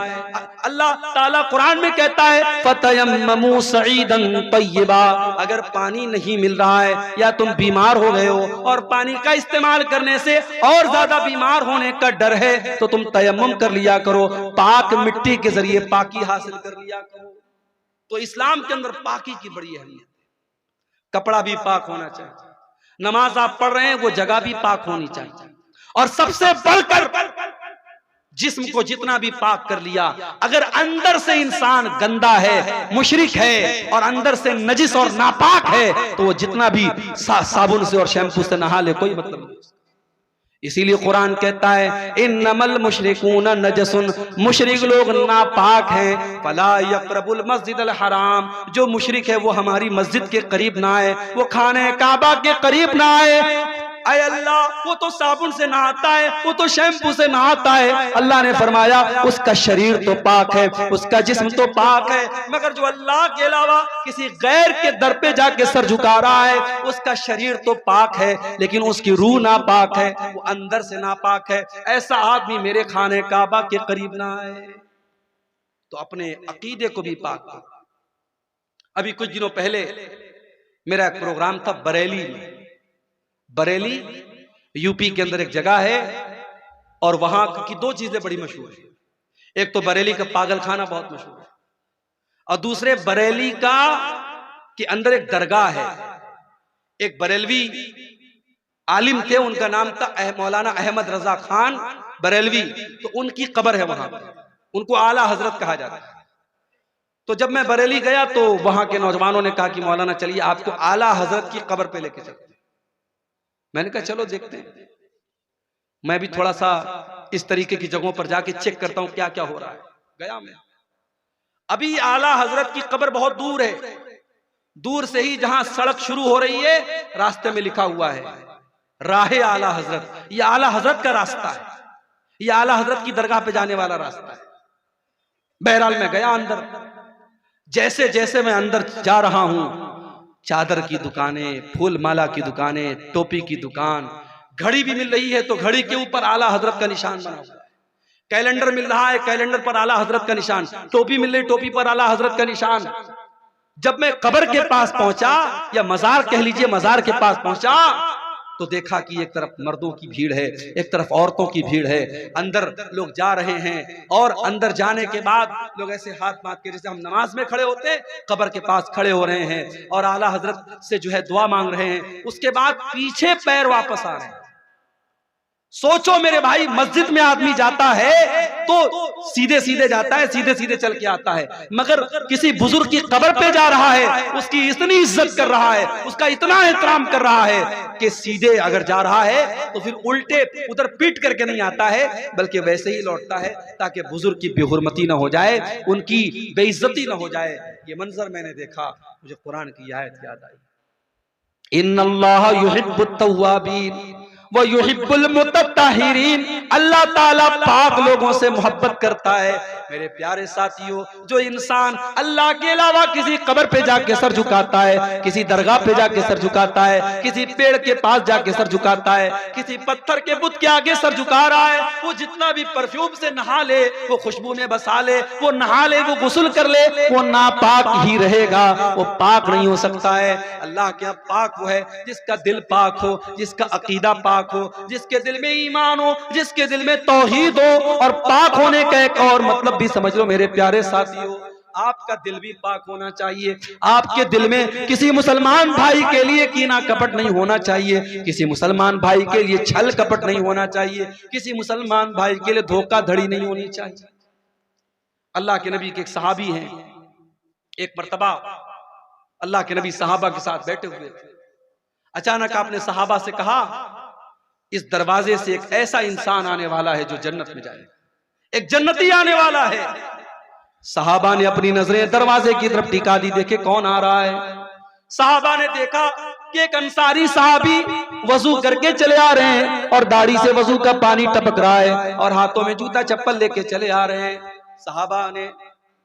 S1: अल्लाह ताला कुरान में कहता है फतयम्ममू सईदन तय्यबा, अगर पानी नहीं मिल रहा है या तुम बीमार हो गए हो और पानी का इस्तेमाल करने से और ज्यादा बीमार होने का डर है तो तुम तयम्मुम कर लिया करो, पाक मिट्टी के जरिए पाकी हासिल कर लिया करो। तो इस्लाम के अंदर पाकी की बड़ी अहमियत है। कपड़ा भी पाक होना चाहिए, नमाज आप पढ़ रहे हैं वो जगह भी पाक होनी चाहिए, और सबसे बढ़कर जिस्म को जितना भी पाक कर लिया, अगर अंदर से इंसान गंदा है, मुशरिक है और अंदर से नजिस और नापाक है तो वो जितना भी साबुन से और शैम्पू से नहा ले कोई मतलब नहीं। इसीलिए कुरान कहता है इन्नमल मुशरिकून नजसुन, मुशरिक लोग नापाक हैं, फला यक़रबुल मस्जिदल हराम, जो मुशरिक है वो हमारी मस्जिद के करीब ना आए, वो खाने काबा के करीब ना आए। अय अल्लाह, वो तो साबुन से नहाता है, वो तो शैम्पू से नहाता है। अल्लाह ने फरमाया उसका शरीर तो पाक है, उसका जिस्म तो पाक है, मगर जो अल्लाह के अलावा किसी गैर के दर पे जाके सर झुका रहा है उसका शरीर तो पाक है लेकिन उसकी रूह नापाक है, वो अंदर से नापाक है। ऐसा आदमी मेरे खाने काबा के करीब ना आए। तो अपने अकीदे को भी पाक करो, अभी कुछ दिनों पहले मेरा एक प्रोग्राम था बरेली में। बरेली यूपी के अंदर एक जगह है और वहां की दो चीजें बड़ी मशहूर है। एक तो बरेली का पागल खाना बहुत मशहूर है और दूसरे बरेली का के अंदर एक दरगाह है। एक बरेलवी आलिम थे, उनका नाम था मौलाना अहमद रजा खान बरेलवी। तो उनकी कब्र है वहां पर, उनको आला हजरत कहा जाता है। तो जब मैं बरेली गया तो वहां के नौजवानों ने कहा कि मौलाना चलिए आपको आला हजरत की कब्र पे लेके चलते हैं। मैंने कहा चलो देखते हैं। मैं भी थोड़ा सा इस तरीके की जगहों पर जाके चेक करता हूं क्या क्या हो रहा है। गया मैं, अभी आला हजरत की कब्र बहुत दूर है। दूर से ही जहां सड़क शुरू हो रही है, रास्ते में लिखा हुआ है राहे आला हजरत। ये आला हजरत का रास्ता है, ये आला हजरत की दरगाह पे जाने वाला रास्ता है। बहरहाल मैं गया अंदर। जैसे जैसे मैं अंदर जा रहा हूं, चादर की दुकानें, फूल माला की दुकानें, टोपी की दुकान, घड़ी भी मिल रही है तो घड़ी के ऊपर आला हजरत का निशान बना हुआ है। कैलेंडर मिल रहा है, कैलेंडर पर आला हजरत का निशान। टोपी मिल रही, टोपी पर आला हजरत का निशान। जब मैं कब्र के पास पहुंचा, या मजार कह लीजिए, मजार के पास पहुंचा, तो देखा कि एक तरफ मर्दों की भीड़ है, एक तरफ औरतों की भीड़ है। अंदर लोग जा रहे हैं और अंदर जाने के बाद लोग ऐसे हाथ बांध के, जैसे हम नमाज में खड़े होते हैं, कब्र के पास खड़े हो रहे हैं और आला हजरत से जो है दुआ मांग रहे हैं। उसके बाद पीछे पैर वापस आ रहे हैं। सोचो मेरे भाई, मस्जिद में आदमी जाता है तो सीधे सीधे जाता है, सीधे सीधे चल के आता है, मगर किसी बुजुर्ग की कब्र पे जा रहा है, उसकी इतनी इज्जत कर रहा है, उसका इतना एहतराम कर रहा है कि सीधे अगर जा रहा है तो फिर उल्टे उधर पीट करके नहीं आता है, बल्कि वैसे ही लौटता है ताकि बुजुर्ग की बेहुरमती ना हो जाए, उनकी बेइज्जती ना हो जाए। ये मंजर मैंने देखा, मुझे कुरान की आयत याद आई, इन्नल्लाह युहिब्बुत तव्वाबीन वो युहिब्बुल मुतत्तहिरीन। अल्लाह ताला पाक लोगों से मोहब्बत करता है। मेरे प्यारे साथियों, जो इंसान अल्लाह के अलावा किसी कब्र पे जाके सर झुकाता है, किसी दरगाह पे जाके सर झुकाता है, किसी पेड़ के पास जाके सर झुकाता है, किसी पत्थर के बुत के आगे सर झुका रहा है, वो जितना भी परफ्यूम से नहा ले, वो खुशबू में बसा ले, वो नहा ले, वो गुस्ल कर ले, वो नापाक ही रहेगा, वो पाक नहीं हो सकता है। अल्लाह के पाक वो है जिसका दिल पाक हो, जिसका अकीदा पाक हो, जिसके दिल में ईमान हो, जिसके दिल में तौहीद हो। और पाक होने का एक और मतलब भी समझ लो मेरे प्यारे साथियों, आपका दिल भी पाक होना चाहिए। आपके दिल में किसी मुसलमान भाई के लिए कीना कपट नहीं होना चाहिए, किसी मुसलमान भाई के लिए छल कपट नहीं होना चाहिए, किसी मुसलमान भाई के लिए धोखाधड़ी नहीं होनी चाहिए। अल्लाह के नबी के एक सहाबी हैं, एक मर्तबा अल्लाह के नबी सहाबा के साथ बैठे हुए थे। अचानक आपने सहाबा से कहा, इस दरवाजे से एक ऐसा इंसान आने वाला है जो जन्नत में जाएगा, एक जन्नती आने वाला है। सहाबा ने अपनी नजरें दरवाजे की तरफ टिका दी, देखे कौन आ रहा है। सहाबा ने देखा कि एक अंसारी साहबी वजू करके चले आ रहे हैं और दाढ़ी से वजू का पानी टपक रहा है और हाथों में जूता चप्पल लेके चले आ रहे हैं। सहाबा ने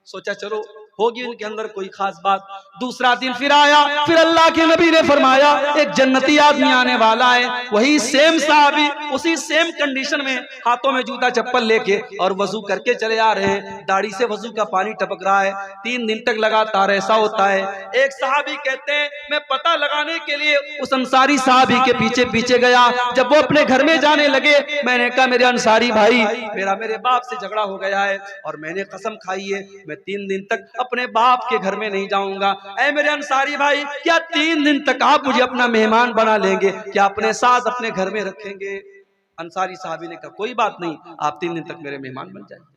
S1: सोचा चलो होगी उनके अंदर कोई खास बात। दूसरा दिन फिर आया, फिर अल्लाह के नबी ने फरमाया एक जन्नती आदमी आने वाला है। वही सेम साहबी उसी सेम कंडीशन में हाथों में जूता चप्पल लेके और वजू करके चले आ रहे हैं, दाढ़ी से वजू का पानी टपक रहा है। 3 दिन तक लगातार ऐसा होता है। एक साहबी कहते हैं मैं पता लगाने के लिए उस अंसारी साहबी के पीछे पीछे गया। जब वो अपने घर में जाने लगे, मैंने कहा मेरे अंसारी भाई, मेरे बाप से झगड़ा हो गया है और मैंने कसम खाई है मैं 3 दिन तक अपने बाप के घर में नहीं जाऊंगा। ऐ मेरे अंसारी भाई, क्या 3 दिन तक आप मुझे अपना मेहमान बना लेंगे, क्या अपने साथ अपने घर में रखेंगे? अंसारी साहबी ने कहा कोई बात नहीं, आप 3 दिन तक मेरे मेहमान बन जाएंगे।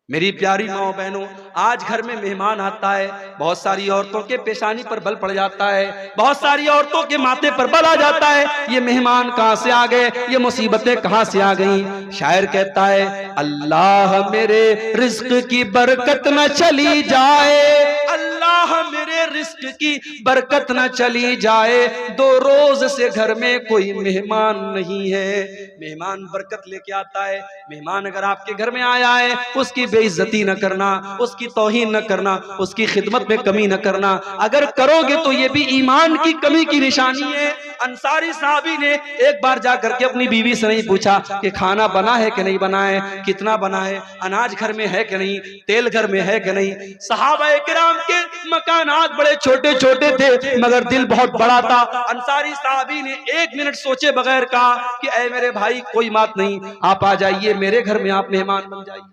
S1: मेरी प्यारी माओ बहनों, आज घर में मेहमान आता है, बहुत सारी औरतों के पेशानी पर बल पड़ जाता है, बहुत सारी औरतों के माथे पर बल आ जाता है। ये मेहमान कहां से आ गए, ये मुसीबतें कहां से आ गई? शायर कहता है अल्लाह मेरे रिज्क की बरकत न चली जाए, अल्लाह मेरे रिज्क की बरकत न चली जाए, 2 रोज से घर में कोई मेहमान नहीं है। मेहमान बरकत लेके आता है। मेहमान अगर आपके घर में आया है, उसकी बेइज्जती न करना, उसकी तौहीन न करना, उसकी खिदमत में कमी न करना। अगर करोगे तो ये भी ईमान की कमी की निशानी है। अंसारी साहबी ने एक बार जाकर के अपनी बीवी से नहीं पूछा कि खाना बना है कि नहीं बना है, कितना बना है, अनाज घर में है कि नहीं, तेल घर में है कि नहीं। सहाबा किराम के मकानात बड़े छोटे छोटे थे मगर दिल बहुत बड़ा था। अंसारी साहबी ने 1 मिनट सोचे बगैर कहा कि ऐ मेरे भाई कोई बात नहीं, आप आ जाइए मेरे घर में, आप मेहमान बन जाइए।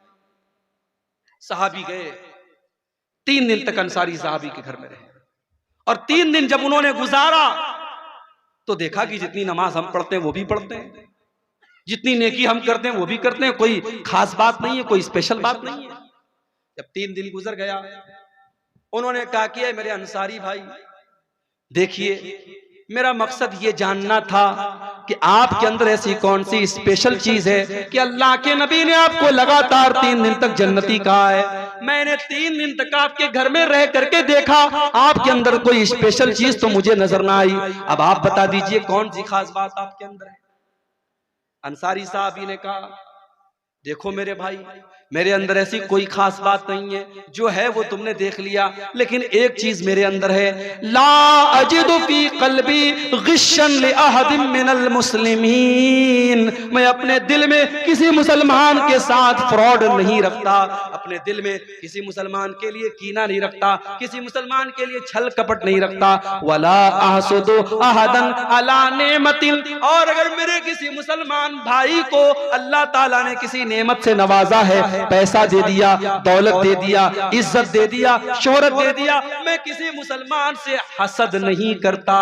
S1: सहाबी गए, 3 दिन तक अंसारी साहबी के घर में रहे और 3 दिन जब उन्होंने गुजारा तो देखा कि जितनी नमाज हम पढ़ते हैं वो भी पढ़ते हैं, जितनी नेकी हम करते हैं वो भी करते हैं, कोई खास बात नहीं है, कोई स्पेशल बात नहीं है। जब 3 दिन गुजर गया उन्होंने कहा कि मेरे अंसारी भाई देखिए, मेरा मकसद ये जानना था कि आपके अंदर ऐसी कौन सी स्पेशल चीज है कि अल्लाह के नबी ने आपको लगातार 3 दिन तक जन्नती कहा है। मैंने 3 दिन तक आपके घर में रह करके देखा, आपके अंदर कोई स्पेशल चीज तो मुझे नजर ना आई। अब आप बता दीजिए कौन सी खास बात आपके अंदर है। अंसारी साहब ने कहा, देखो मेरे भाई, मेरे अंदर ऐसी कोई खास बात नहीं है, जो है वो तुमने देख लिया, लेकिन एक चीज मेरे अंदर है, ला अजिदु फी क़ल्बी गिश्शन लि अहदिन मिनल मुस्लिमीन। मैं अपने दिल में किसी मुसलमान के साथ फ्रॉड नहीं रखता, अपने दिल में किसी मुसलमान के लिए कीना नहीं रखता, किसी मुसलमान के लिए छल कपट नहीं रखता। वला अहसुदु अहदन अला नेमतिन, और अगर मेरे किसी मुसलमान भाई को अल्लाह ताला ने किसी नेमत से नवाजा है, पैसा दे दिया, दौलत दे दिया, इज्जत दे दिया, शोहरत दे दिया, मैं किसी मुसलमान से हसद नहीं करता।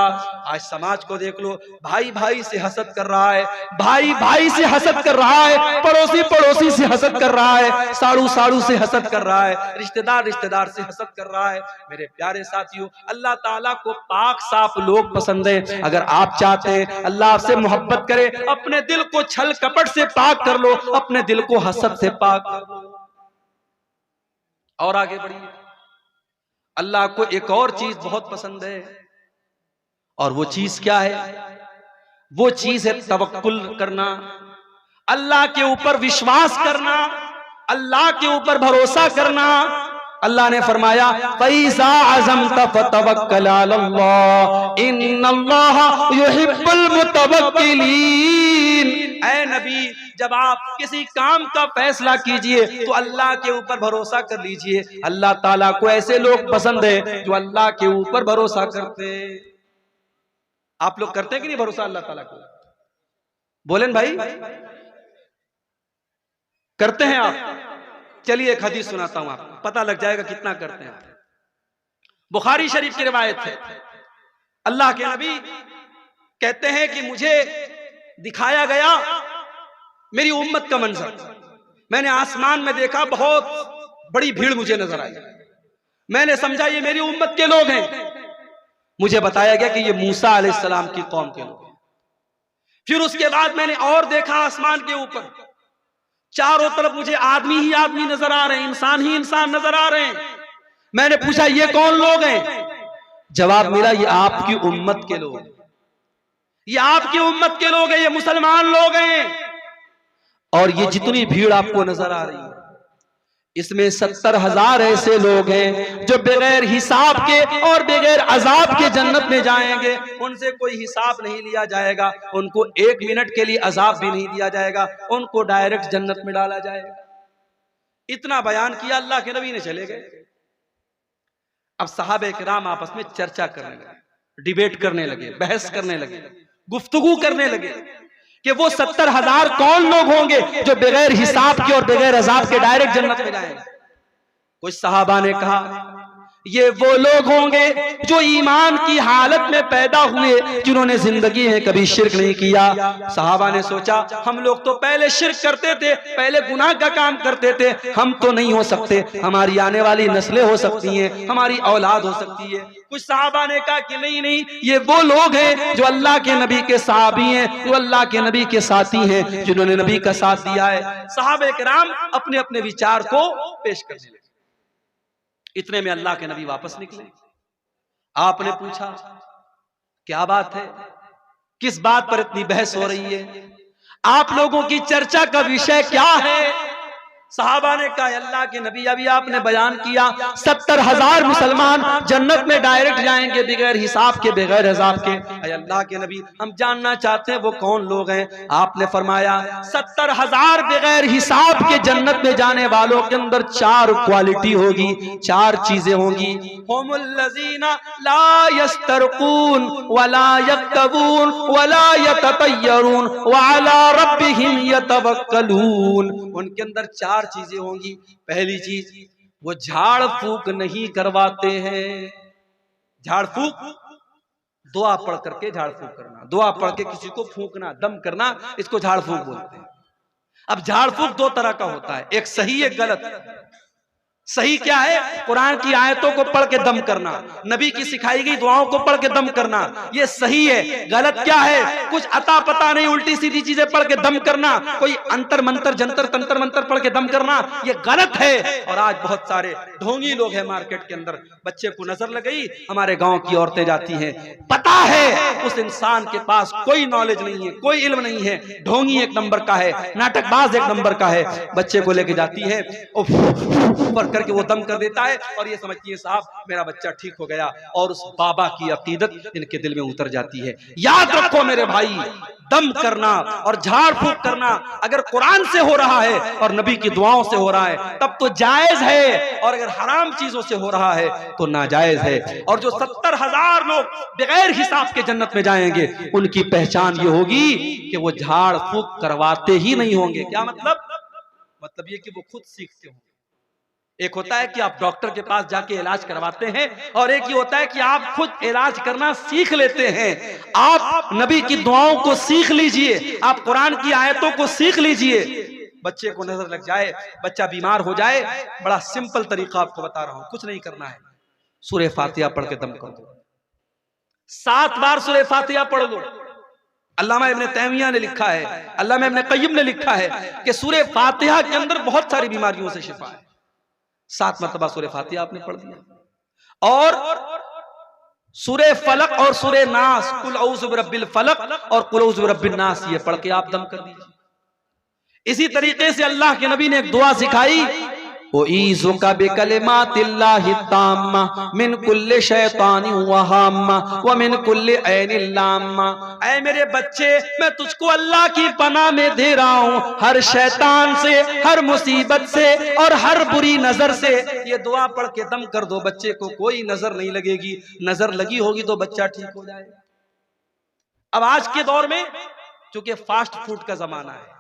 S1: आज समाज को देख लो, भाई भाई से हसद कर रहा है, भाई भाई से हसद कर रहा है, पड़ोसी पड़ोसी से हसद कर रहा है, साड़ू साड़ू से हसद कर रहा है, रिश्तेदार रिश्तेदार से हसद कर रहा है। मेरे प्यारे साथियों, अल्लाह ताला को पाक साफ लोग पसंद है। अगर आप चाहते हैं अल्लाह आपसे मोहब्बत करे, अपने दिल को छल कपट से पाक कर लो, अपने दिल को हसद से पाक कर लो और आगे बढ़िए। अल्लाह को एक और चीज बहुत पसंद है, और वो चीज क्या है? वो चीज है तवक्कुल करना, अल्लाह के ऊपर विश्वास करना, अल्लाह के ऊपर भरोसा करना। अल्लाह ने फरमाया, फैज़ा अज़मत फतवक्कल अलल्लाह इन्नल्लाह युहिब्बुल मुतवक्किलीन। ऐ नबी, जब आप किसी काम का फैसला कीजिए तो अल्लाह के ऊपर भरोसा कर लीजिए। अल्लाह ताला को ऐसे लोग पसंद है जो अल्लाह के ऊपर भरोसा करते। आप लोग करते हैं कि नहीं भरोसा अल्लाह ताला को? बोलें भाई, करते हैं आप? चलिए एक हदीस सुनाता हूं, आपको पता लग जाएगा कितना करते हैं। बुखारी शरीफ की रिवायत है, अल्लाह के नबी कहते हैं कि मुझे दिखाया गया मेरी उम्मत का मंजर। मैंने आसमान में देखा, बहुत बड़ी भीड़ मुझे नजर आई। मैंने समझा ये मेरी उम्मत के लोग हैं। मुझे बताया गया कि ये मूसा अलैहिस्सलाम की कौम के लोग हैं। फिर उसके बाद मैंने और देखा, आसमान के ऊपर चारों तरफ मुझे आदमी ही आदमी नजर आ रहे हैं, इंसान ही इंसान नजर आ रहे हैं। मैंने पूछा ये कौन लोग हैं? जवाब मिला, ये आपकी उम्मत के लोग, ये आपकी उम्मत के लोग हैं, ये मुसलमान लोग हैं। और ये जितनी भीड़ आपको नजर आ रही है, इसमें 70,000 ऐसे लोग हैं जो बगैर हिसाब के और बगैर अजाब के जन्नत में जाएंगे। उनसे कोई हिसाब नहीं लिया जाएगा, उनको 1 मिनट के लिए अजाब भी नहीं दिया जाएगा, उनको डायरेक्ट जन्नत में डाला जाएगा। इतना बयान किया अल्लाह के नबी ने, चले गए। अब सहाबे किराम आपस में चर्चा करने लगे, डिबेट करने लगे, बहस करने लगे, गुफ्तगू करने लगे कि वो 70,000 कौन लोग होंगे जो बगैर हिसाब के और बगैर अजाब के डायरेक्ट जन्नत में जाएंगे। कुछ सहाबा ने कहा ये वो लोग होंगे जो ईमान की हालत में पैदा हुए, जिन्होंने जिंदगी में कभी शिर्क नहीं किया। सहाबा ने सोचा हम लोग तो पहले शिर्क करते थे, पहले गुनाह का काम करते थे, हम तो नहीं हो सकते, हमारी आने वाली नस्लें हो सकती हैं, हमारी औलाद हो सकती है। कुछ सहाबा ने कहा कि नहीं नहीं, ये वो लोग हैं जो अल्लाह के नबी के सहाबी हैं, जो अल्लाह के नबी के साथी हैं, जिन्होंने नबी का साथ दिया है। सहाबे किराम अपने अपने विचार को पेश करने लगे। इतने में अल्लाह के नबी वापस निकले। आपने पूछा क्या बात है, किस बात पर इतनी बहस हो रही है, आप लोगों की चर्चा का विषय क्या है? सहाबा ने कहा अल्लाह के नबी अभी आपने बयान किया 70,000 मुसलमान जन्नत में डायरेक्ट जाएंगे बगैर हिसाब के बगैर हिसाब के। अल्लाह के नबी हम जानना चाहते हैं वो कौन लोग हैं। आपने फरमाया 70,000 बगैर हिसाब के जन्नत में जाने वालों के अंदर 4 क्वालिटी होगी, 4 चीजें होंगी। हुमुल्लज़ीना ला यस्तरकून वला यक्तबून वला यततय्यरून व अला रब्बिहिम यतवक्कलून। उनके अंदर 4 चीजें होंगी। पहली चीज वो झाड़ फूक नहीं करवाते हैं। झाड़ फूक दुआ पढ़ करके झाड़ फूक करना, दुआ पढ़ के किसी को फूकना, दम करना, इसको झाड़ फूक बोलते हैं। अब झाड़ फूक 2 तरह का होता है, एक सही एक गलत। सही क्या है? कुरान की आयतों को पढ़ के दम करना, नबी की सिखाई गई दुआओं को पढ़ के दम करना, ये सही है। गलत क्या है? कुछ अता पता नहीं उल्टी सीधी चीजें पढ़ के दम करना, कोई अंतर मंतर जंतर तंत्र मंत्र पढ़ के दम करना, ये गलत है। और आज बहुत सारे ढोंगी लोग हैं मार्केट के अंदर। बच्चे को नजर लग गई, हमारे गांव की औरतें जाती हैं, पता है उस इंसान के पास कोई नॉलेज नहीं है, कोई इल्म नहीं है, ढोंगी एक नंबर का है, नाटकबाज एक नंबर का है। बच्चे को लेके जाती है और करके वो दम कर देता है और ये समझती है साहब मेरा बच्चा ठीक हो गया, और उस बाबा की अकीदत इनके दिल में उतर जाती है। याद रखो मेरे भाई, दम करना और झाड़ फूक करना अगर कुरान से हो रहा है और नबी की दुआओं से हो रहा है तब तो जायज है, और अगर हराम चीजों से हो रहा है तो नाजायज है। और जो 70,000 लोग बगैर हिसाब के जन्नत में जाएंगे उनकी पहचान ये होगी कि वो झाड़ फूक करवाते ही नहीं होंगे। क्या मतलब? मतलब ये कि वो खुद सीखते होंगे। एक होता है कि आप डॉक्टर के पास जाके इलाज करवाते हैं, और एक ये होता है कि आप खुद इलाज करना सीख लेते हैं। आप नबी की दुआओं को सीख लीजिए, आप कुरान की आयतों को सीख लीजिए। बच्चे को नजर लग जाए, बच्चा बीमार हो जाए, बड़ा सिंपल तरीका आपको बता रहा हूं, कुछ नहीं करना है। सूरह फातिहा पढ़ के दम कर दो, 7 बार सूरह फातिहा पढ़ दो। अल्लामा इब्न तैमिया ने लिखा है, अल्लामा इब्न क़य्यिम ने लिखा है कि सूरह फातिहा के अंदर बहुत सारी बीमारियों से शिफा है। 7 मरतबा सूरह फातिहा आपने पढ़ दिया। और सूरह फलक और सूरह नास, कुल औज़ु बिरब्बिल फलक और कुल औज़ु बिरब्बिन नास, ये पढ़ के आप दम कर दीजिए। इसी तरीके से अल्लाह के नबी ने एक दुआ सिखाई, उईज़ुका बिकलिमातिल्लाहि ताम्मा मिन कुल्लि शैतानिन व हाम्मा व मिन कुल्लि ऐनिन लाम्मा। ऐ मेरे बच्चे, मैं तुझको अल्लाह की पनाह में दे रहा हूँ हर शैतान से, हर मुसीबत से और हर बुरी नजर से। ये दुआ पढ़ के दम कर दो, बच्चे को कोई नजर नहीं लगेगी, नजर लगी होगी तो बच्चा ठीक हो जाएगा। अब आज के दौर में चूंकि फास्ट फूड का जमाना है,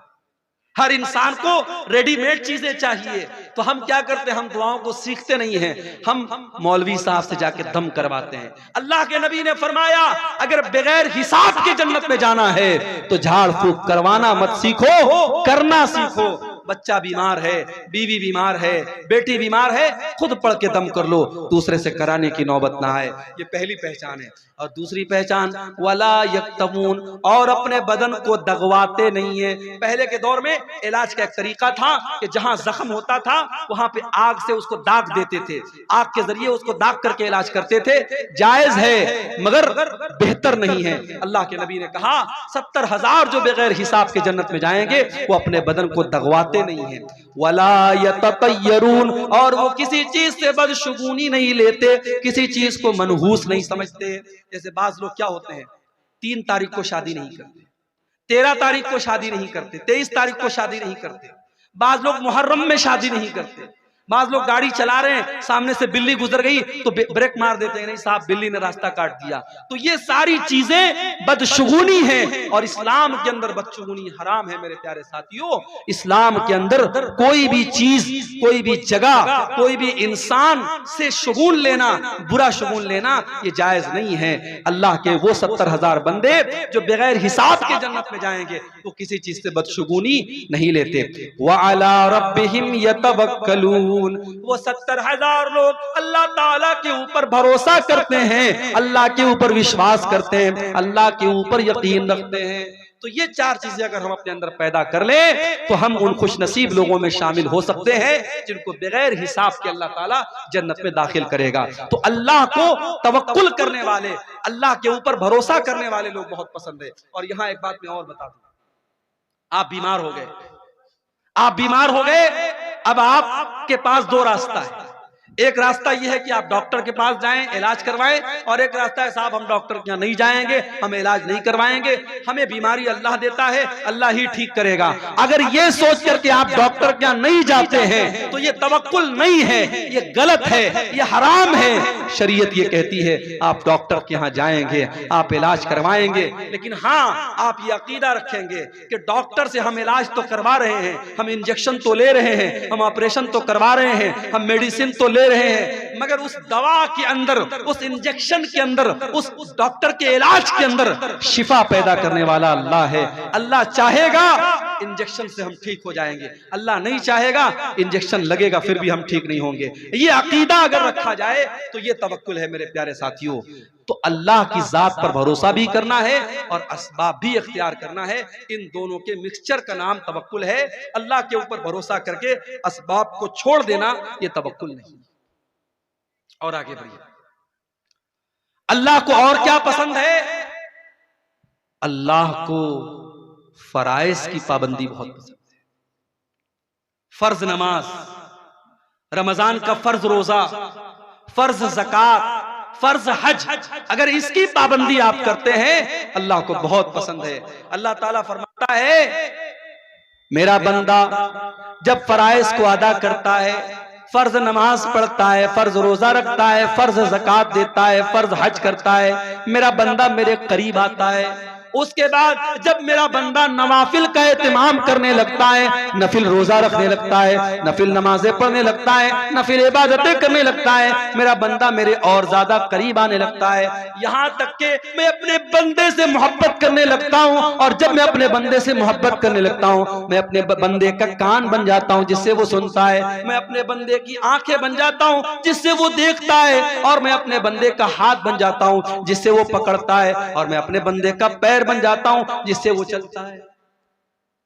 S1: हर इंसान को रेडीमेड चीजें चाहिए, तो हम क्या करते हैं? हम दुआओं को सीखते नहीं हैं, हम मौलवी साहब से जाके दम करवाते हैं। अल्लाह के नबी ने फरमाया अगर बगैर हिसाब के जन्नत में जाना है तो झाड़ फूक करवाना मत सीखो, करना सीखो। बच्चा बीमार है, बीवी बीमार है, बेटी बीमार है, खुद पढ़ के दम कर लो, दूसरे से कराने की नौबत ना आए। ये पहली पहचान है। और दूसरी पहचान वला यक्तमून, और अपने बदन को दगवाते नहीं है। पहले के दौर में इलाज का एक तरीका था कि जहां जख्म होता था वहां पे आग से उसको दाग देते थे, आग के जरिए उसको दाग करके इलाज करते थे। जायज है मगर बेहतर नहीं है। अल्लाह के नबी ने कहा 70,000 जो बगैर हिसाब के जन्नत में जाएंगे वो अपने बदन को दगवाते नहीं है। वला यततय्यरून, और वो किसी चीज से बदशुगुनी नहीं लेते, किसी चीज को मनहूस नहीं समझते। जैसे बाज लोग क्या होते हैं, 3 तारीख को शादी नहीं करते, 13 तारीख को शादी नहीं करते, 23 तारीख को शादी नहीं करते। बाज लोग मुहर्रम में शादी नहीं करते। बाज लोग गाड़ी चला रहे हैं, सामने से बिल्ली गुजर गई तो ब्रेक मार देते हैं, नहीं साहब बिल्ली ने रास्ता काट दिया। तो ये सारी चीजें बदशुगुनी है, और इस्लाम के अंदर बदशुगुनी हराम है। मेरे प्यारे साथियों, इस्लाम के अंदर कोई भी चीज, कोई भी जगह, कोई भी इंसान से शुगुन लेना, बुरा शुगुन लेना, ये जायज नहीं है। अल्लाह के वो 70,000 बंदे जो बगैर हिसाब के जन्नत में जाएंगे वो किसी चीज से बदशुगुनी नहीं लेते। व अला रब्बिहिम यतवक्कलून, वो 70,000 लोग अल्लाह ताला के ऊपर भरोसा करते हैं, अल्लाह के ऊपर विश्वास करते हैं, अल्लाह के ऊपर यकीन रखते हैं। तो ये 4 चीजें अगर हम अपने अंदर पैदा कर ले तो हम उन खुशनसीब लोगों में शामिल हो सकते हैं जिनको बगैर हिसाब के अल्लाह ताला जन्नत में दाखिल करेगा। तो अल्लाह को तवक्कुल करने वाले, अल्लाह के ऊपर भरोसा करने वाले लोग बहुत पसंद है। और यहां एक बात मैं और बता दूं, आप बीमार हो गए, आप बीमार हो गए, अब आपके पास दो रास्ता है। एक रास्ता यह है कि आप डॉक्टर के पास जाएं, इलाज करवाएं, और एक रास्ता है साहब हम डॉक्टर के यहाँ नहीं जाएंगे, हम इलाज नहीं करवाएंगे, हमें बीमारी अल्लाह देता है, अल्लाह ही ठीक करेगा। अगर ये सोच करके आप डॉक्टर के यहाँ नहीं जाते हैं तो ये तवक्कुल नहीं है, ये गलत है, ये हराम है। शरीयत ये कहती है आप डॉक्टर के यहाँ जाएंगे, आप इलाज करवाएंगे, लेकिन हाँ आप ये अकीदा रखेंगे कि डॉक्टर से हम इलाज तो करवा रहे हैं, हम इंजेक्शन तो ले रहे हैं, हम ऑपरेशन तो करवा रहे हैं, हम मेडिसिन तो ले रहे हैं, मगर उस दवा के अंदर, उस इंजेक्शन के अंदर, उस डॉक्टर के इलाज के अंदर शिफा पैदा करने वाला अल्लाह है। अल्लाह चाहेगा इंजेक्शन से हम ठीक हो जाएंगे, अल्लाह नहीं चाहेगा इंजेक्शन लगेगा फिर भी हम ठीक नहीं होंगे। ये अकीदा अगर रखा जाए तो ये तवक्कुल है मेरे प्यारे साथियों। तो अल्लाह की जात पर भरोसा भी करना है और असबाब भी इख्तियार करना है। इन दोनों के मिक्सचर का नाम तवक्कुल है। अल्लाह के ऊपर भरोसा करके असबाब को छोड़ देना ये तवक्कुल नहीं। और आगे बढ़िए, अल्लाह को और क्या पसंद है? अल्लाह को फराइज की पाबंदी बहुत पसंद है। फर्ज नमाज, रमजान का फर्ज रोजा, फर्ज ज़कात, फर्ज हज, अगर इसकी पाबंदी आप करते हैं अल्लाह को बहुत पसंद है। अल्लाह ताला फरमाता है मेरा बंदा जब फराइज को अदा करता है, फर्ज नमाज पढ़ता है, फर्ज रोजा रखता है, फर्ज ज़कात देता है, फर्ज हज करता है, मेरा बंदा मेरे करीब आता है। उसके बाद जब मेरा बंदा नवाफिल का एहतमाम करने लगता है, नफिल रोजा रखने लगता है, नफिल नमाजें पढ़ने लगता है, नफिल इबादतें करने लगता है, मेरा बंदा मेरे और ज्यादा करीब आने लगता है। यहाँ तक के मैं अपने बंदे से मोहब्बत करने लगता हूँ, और जब मैं अपने बंदे से मोहब्बत करने लगता हूँ मैं अपने बंदे का कान बन जाता हूँ जिससे वो सुनता है, मैं अपने बंदे की आंखें बन जाता हूँ जिससे वो देखता है, और मैं अपने बंदे का हाथ बन जाता हूँ जिससे वो पकड़ता है, और मैं अपने बंदे का पैर बन जाता हूं जिससे वो चलता है।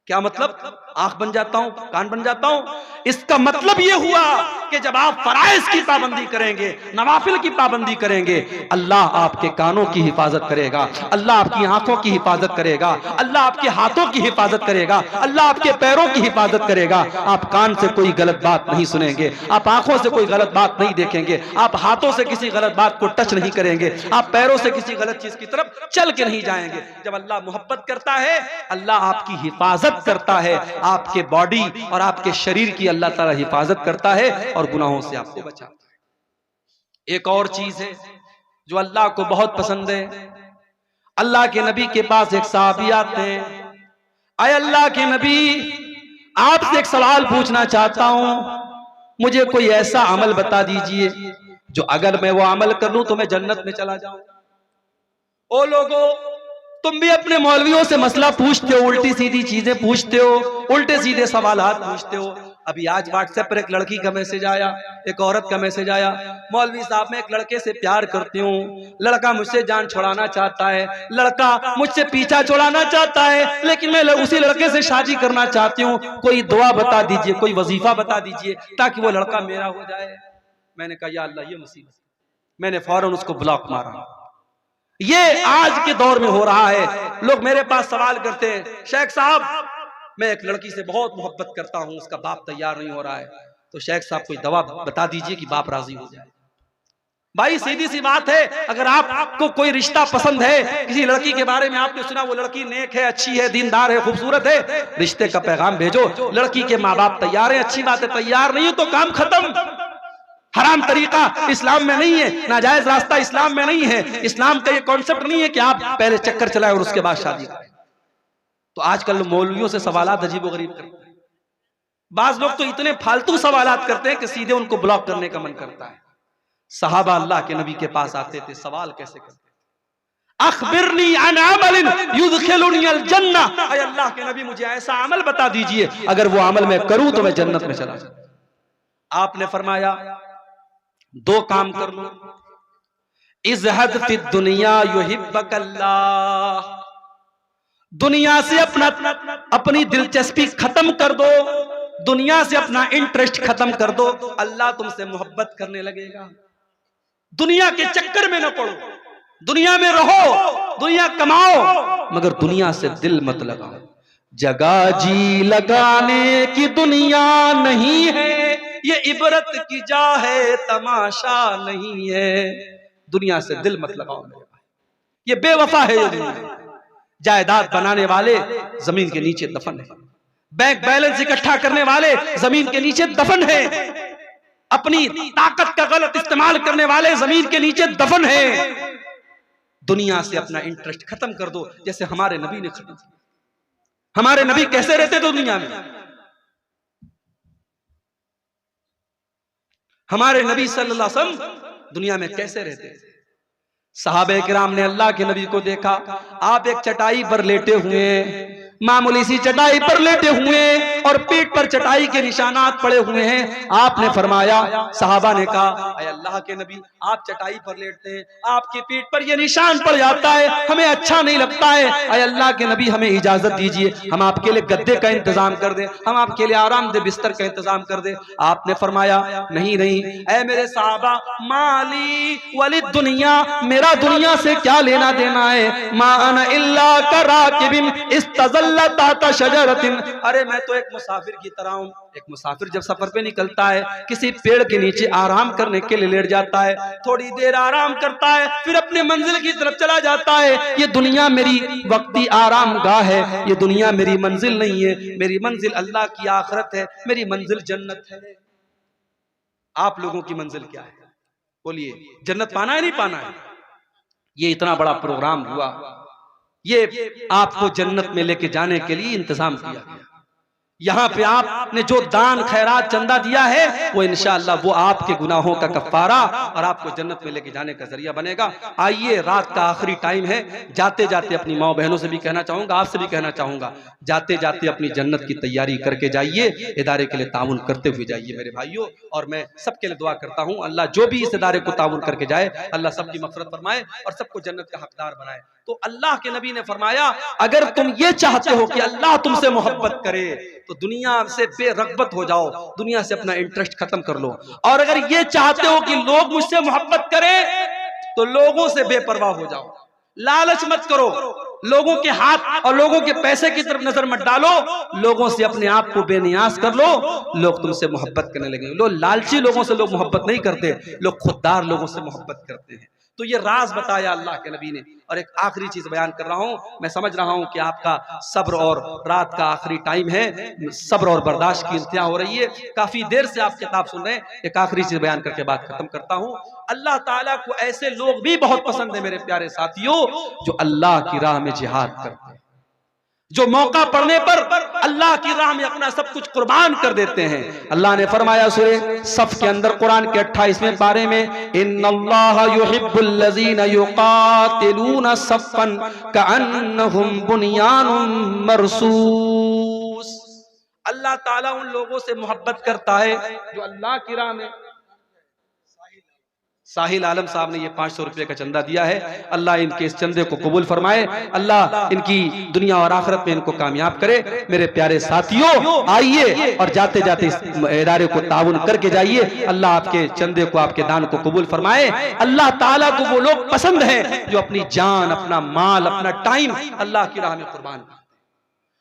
S1: क्या मतलब? आंख बन जाता हूं, कान बन जाता हूं। इसका मतलब यह हुआ कि जब आप फराइज की पाबंदी करेंगे, नवाफिल की पाबंदी करेंगे, अल्लाह आपके कानों की हिफाजत करेगा, अल्लाह आपकी आंखों की हिफाजत करेगा, अल्लाह आपके हाथों की हिफाजत करेगा, अल्लाह आपके पैरों की हिफाजत करेगा। आप कान से कोई गलत बात नहीं सुनेंगे, आप आंखों से कोई गलत बात नहीं देखेंगे, आप हाथों से किसी गलत बात को टच नहीं करेंगे, आप पैरों से किसी गलत चीज की तरफ चल के नहीं जाएंगे। जब अल्लाह मोहब्बत करता है, अल्लाह आपकी हिफाजत करता है, आपके बॉडी और आपके शरीर की अल्लाह ताला हिफाजत करता है और गुनाहों से आपको बचाता है। एक और चीज है जो अल्लाह को बहुत पसंद है। अल्लाह के नबी के पास एक सहाबी आते हैं, आए अल्लाह के नबी आपसे एक सवाल पूछना चाहता हूं, मुझे कोई ऐसा अमल बता दीजिए जो अगर मैं वो अमल कर लूं तो मैं जन्नत में चला जाऊं। ओ लोगों, तुम भी अपने मौलवियों से मसला पूछते हो, उल्टी सीधी चीजें पूछते हो, उल्टे सीधे सवालात पूछते हो। अभी आज व्हाट्सएप पर एक लड़की का मैसेज आया, एक औरत का मैसेज आया, मौलवी साहब मैं एक लड़के से प्यार करती हूँ, लड़का मुझसे जान छुड़ाना चाहता है, लड़का मुझसे पीछा छुड़ाना चाहता है, लेकिन मैं उसी लड़के से शादी करना चाहती हूँ, कोई दुआ बता दीजिए, कोई वजीफा बता दीजिए ताकि वो लड़का मेरा हो जाए। मैंने कहा या अल्लाह ये मुसीबत, मैंने फौरन उसको ब्लॉक मारा। ये आज के दौर में हो रहा है। लोग मेरे पास सवाल करते हैं, शेख साहब मैं एक लड़की से बहुत मोहब्बत करता हूं, उसका बाप तैयार नहीं हो रहा है, तो शेख साहब कोई दवा बता दीजिए कि बाप राजी हो जाए। भाई सीधी सी बात है, अगर आपको कोई रिश्ता पसंद है, किसी लड़की के बारे में आपने सुना वो लड़की नेक है, अच्छी है, दीनदार है, खूबसूरत है, रिश्ते का पैगाम भेजो। लड़की के माँ बाप तैयार है, अच्छी बात है, तैयार नहीं है तो काम खत्म। हराम तरीका इस्लाम में नहीं है, नाजायज रास्ता इस्लाम में नहीं है। इस्लाम का ये कॉन्सेप्ट नहीं है कि आप पहले चक्कर चलाएं और उसके बाद शादी करें। तो आजकल मौलवियों से सवालात अजीबोगरीब करते हैं। बाज लोग तो इतने फालतू सवालात करते हैं कि सीधे उनको ब्लॉक करने का मन करता है। सहाबा अल्लाह के नबी के पास आते थे, सवाल कैसे करते थे, अखबिरनी अन अमलिन युदखिलुनी अल जन्नह, ऐ अल्लाह के नबी मुझे ऐसा अमल बता दीजिए अगर वो अमल मैं करूं तो मैं जन्नत में चला जाऊं। आपने फरमाया दो काम कर लो, इज़हद फी दुनिया युहिब्बकल्लाह, दुनिया से अपनी दिलचस्पी खत्म कर दो, दुनिया से अपना इंटरेस्ट खत्म कर दो, अल्लाह तुमसे मोहब्बत करने लगेगा। दुनिया के चक्कर में न पड़ो, दुनिया में रहो, दुनिया कमाओ, मगर दुनिया से दिल मत लगाओ। जगह जी लगाने की दुनिया नहीं है, ये इबरत की जा है, तमाशा नहीं है। दुनिया से दिल मत लगाओ मेरे भाई, ये बेवफा है ये दुनिया। जायदाद बनाने वाले जमीन के नीचे दफन है, बैंक बैलेंस इकट्ठा करने वाले जमीन के नीचे दफन है, अपनी ताकत का गलत इस्तेमाल करने वाले जमीन के नीचे दफन है। दुनिया से अपना इंटरेस्ट खत्म कर दो, जैसे हमारे नबी ने खत्म किया। हमारे नबी कैसे रहते थे दुनिया में? हमारे नबी सल्लल्लाहु अलैहि वसल्लम दुनिया में कैसे रहते थे? सहाबे किराम ने अल्लाह के नबी को देखा, आप एक चटाई पर लेटे हुए हैं, मामूली सी चटाई पर लेटे हुए हैं और पीठ पर चटाई के निशानात पड़े हुए हैं। आपने फरमाया, सहाबा ने कहा, अय अल्लाह के नबी, आप चटाई पर लेटते हैं, आपकी पीठ पर ये निशान पड़ जाता है, हमें अच्छा नहीं लगता है। अय अल्लाह के नबी, हमें इजाजत दीजिए, हम आपके लिए गद्दे का इंतजाम कर दें, हम आपके लिए आरामदेह बिस्तर का इंतजाम कर दें। आपने फरमाया, नहीं नहीं, ऐ मेरे सहाबा, माली वली दुनिया, मेरा दुनिया से क्या लेना देना है। मा अना इल्ला कराकिबिन इस्तज़ल्लता शजरतिन, अरे मैं तो एक मुसाफिर की तरह हूँ। एक मुसाफिर जब सफर पे निकलता है, किसी पेड़ के नीचे आराम करने के लिए लेट जाता है, थोड़ी देर आराम करता है, फिर अपने मंजिल की तरफ चला जाता है। ये दुनिया मेरी वक्ती आराम गाह है, ये दुनिया मेरी मंजिल नहीं है। मेरी मंजिल अल्लाह की आखिरत है, मेरी मंजिल जन्नत है। आप लोगों की मंजिल क्या है? बोलिए, जन्नत पाना है नहीं पाना है? ये इतना बड़ा प्रोग्राम हुआ, ये आपको जन्नत में लेके जाने के लिए इंतजाम किया गया। यहाँ पे आपने जो दान खैरात चंदा दिया है, वो इंशाअल्लाह वो आपके गुनाहों का कफ्फारा और आपको जन्नत में लेके जाने का जरिया बनेगा। आइए, रात का आखिरी टाइम है, जाते जाते अपनी माँ बहनों से भी कहना चाहूंगा, आपसे भी कहना चाहूंगा, जाते जाते अपनी जन्नत की तैयारी करके जाइए, इदारे के लिए ताउन करते हुए जाइए मेरे भाइयों। और मैं सबके लिए दुआ करता हूँ, अल्लाह जो भी इस इदारे को ताउन करके जाए, अल्लाह सबकी मग़फ़िरत फरमाए और सबको जन्नत का हकदार बनाए। तो अल्लाह के नबी ने फरमाया, अगर तुम ये चाहते हो कि अल्लाह तुमसे मोहब्बत करे, तो दुनिया से बेरग़बत हो जाओ, दुनिया से अपना इंटरेस्ट खत्म कर लो। और अगर ये चाहते हो कि लोग मुझसे मोहब्बत करें, तो लोगों से बेपरवाह हो जाओ, लालच मत करो, लोगों के हाथ और लोगों के पैसे की तरफ नजर मत डालो, लोगों से अपने आप को बेनियाज कर लो, लोग तुमसे मोहब्बत करने लगेंगे। लोग लालची लोगों से लोग मोहब्बत नहीं करते, लोग खुददार लोगों से मोहब्बत करते हैं। तो ये राज बताया अल्लाह के नबी ने। और एक आखिरी चीज बयान कर रहा हूं, मैं समझ रहा हूं कि आपका सब्र और रात का आखिरी टाइम है, सब्र और बर्दाश्त की इंतहा हो रही है, काफी देर से आप किताब सुन रहे हैं। एक आखिरी चीज बयान करके बात खत्म करता हूं। अल्लाह ताला को ऐसे लोग भी बहुत पसंद है मेरे प्यारे साथियों, जो अल्लाह की राह में जिहाद करते हैं, जो मौका पड़ने पर अल्लाह की राह में अपना सब कुछ कुर्बान कर देते हैं। अल्लाह ने फरमाया सूरह सफ के अंदर कुरान के 28वें पारे में, इन्नल्लाह युहिब्बुल लज़ीना युक़ातिलूना सफ़्फ़न कअन्नहुम बुनियानुम मरसूस। अल्लाह ताला उन लोगों से मोहब्बत करता है जो अल्लाह की राह में। साहिल आलम साहब ने ये 500 रुपए का चंदा दिया है, अल्लाह इनके इस चंदे को कबूल फरमाए, अल्लाह इनकी दुनिया और आखिरत में इनको कामयाब करे। मेरे प्यारे साथियों, आइए और जाते जाते इस इदारे को ताउन करके जाइए, अल्लाह आपके चंदे को, आपके दान को कबूल फरमाए। अल्लाह ताला को वो लोग पसंद हैं जो अपनी जान, अपना माल, अपना टाइम अल्लाह की राह में कुर्बान करते।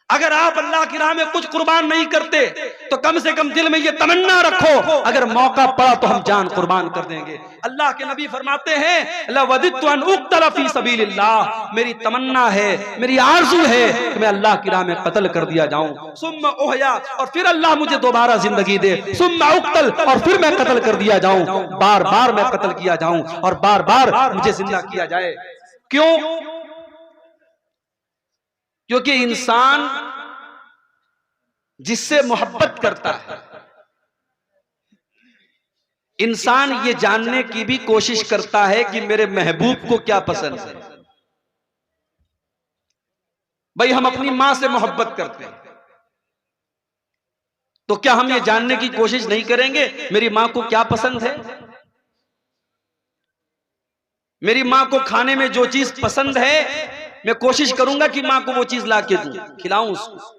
S1: अगर आप अल्लाह की राह में कुछ कुर्बान नहीं करते, तो कम से कम दिल में ये तमन्ना रखो, अगर मौका पड़ा तो हम जान कुर्बान कर देंगे। अल्लाह के नबी फरमाते हैं, लवदित्तु अन उक़्तला फी सबीलिल्लाह, मेरी तमन्ना है, मेरी आरज़ू है कि मैं अल्लाह की राह में कत्ल कर दिया जाऊं, सुम्मा उहया, और फिर अल्लाह मुझे दोबारा जिंदगी दे, सुम्मा उक़्तल, और फिर मैं कत्ल कर दिया जाऊं, बार बार मैं कत्ल किया जाऊं और बार बार मुझे जिंदा किया जाए। क्यों? क्योंकि इंसान जिससे मोहब्बत करता है, इंसान ये जानने की भी कोशिश करता है कि मेरे महबूब को क्या पसंद है। भाई, हम अपनी मां से मोहब्बत करते हैं, तो क्या हम ये जानने की कोशिश नहीं करेंगे मेरी मां को क्या पसंद है? मेरी मां को खाने में जो चीज पसंद है, मैं कोशिश करूंगा कि मां को वो चीज ला के दूं, खिलाऊं उसको।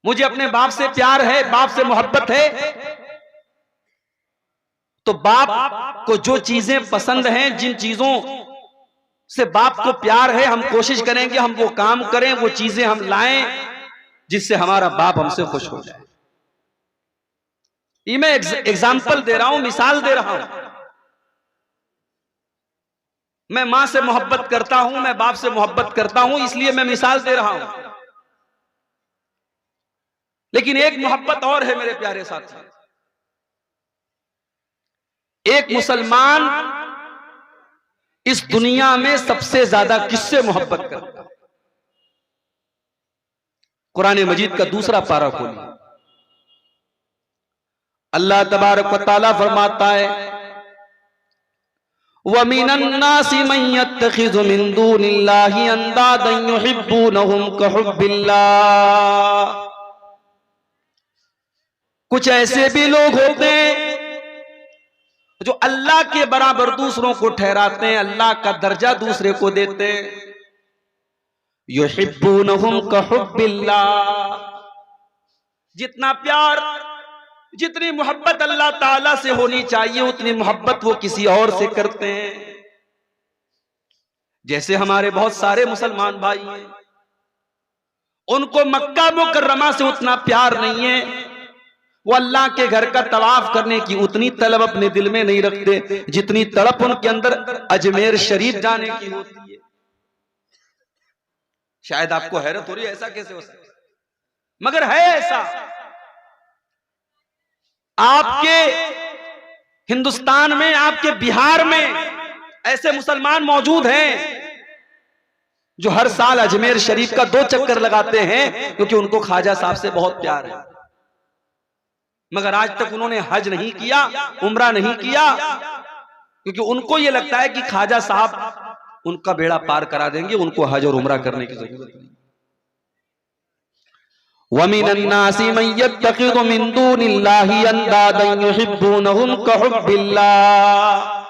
S1: मुझे अपने बाप से प्यार है, बाप से मोहब्बत है, तो बाप को जो चीजें पसंद हैं, जिन चीजों से बाप को प्यार है, हम कोशिश करेंगे हम वो काम करें, वो चीजें हम लाएं जिससे हमारा बाप हमसे खुश हो जाए। ये मैं एग्जाम्पल दे रहा हूं, मिसाल दे रहा हूं। मैं मां से मोहब्बत करता हूं, मैं बाप से मोहब्बत करता हूं, इसलिए मैं मिसाल दे रहा हूं। लेकिन एक मोहब्बत और है मेरे प्यारे साथी। एक मुसलमान इस दुनिया में सबसे ज्यादा किससे मोहब्बत करता है? कुरान मजीद का दूसरा पारा खोलिए। अल्लाह तबारक व तआला फरमाता है, वमिनन नासि मन यत्तखिज़ु मिन दूनिल्लाहि अंदादन युहिब्बूनहुम कहुब्बिल्लाह। कुछ ऐसे भी लोग होते हैं जो अल्लाह के बराबर दूसरों को ठहराते हैं, अल्लाह का दर्जा दूसरे को देते हैं। युहिब्बूनहुम कहुब्बिल्लाह। जितना प्यार, जितनी मोहब्बत अल्लाह ताला से होनी चाहिए, उतनी मोहब्बत वो किसी और से करते हैं। जैसे हमारे बहुत सारे मुसलमान भाई हैं, उनको मक्का मुकर्रमा से उतना प्यार नहीं है, वो अल्लाह के घर का तवाफ करने की उतनी तलब अपने दिल में नहीं रखते जितनी तड़प उनके अंदर अजमेर शरीफ जाने की होती है। शायद आपको हैरत हो रही है, ऐसा कैसे हो सकता है, मगर है ऐसा। आपके हिंदुस्तान में, आपके बिहार में ऐसे मुसलमान मौजूद हैं जो हर साल अजमेर शरीफ का 2 चक्कर लगाते हैं, क्योंकि उनको ख्वाजा साहब से बहुत प्यार है। मगर आज तक उन्होंने हज नहीं किया, उम्रा नहीं किया, क्योंकि उनको यह लगता है कि ख्वाजा साहब उनका बेड़ा पार करा देंगे, उनको हज और उम्रा करने की जरूरत नहीं। वमिनन नासि मन यत्तखिज़ु मिन दूनिल्लाहि अंदादन युहिब्बूनहुम कहुब्बिल्लाह।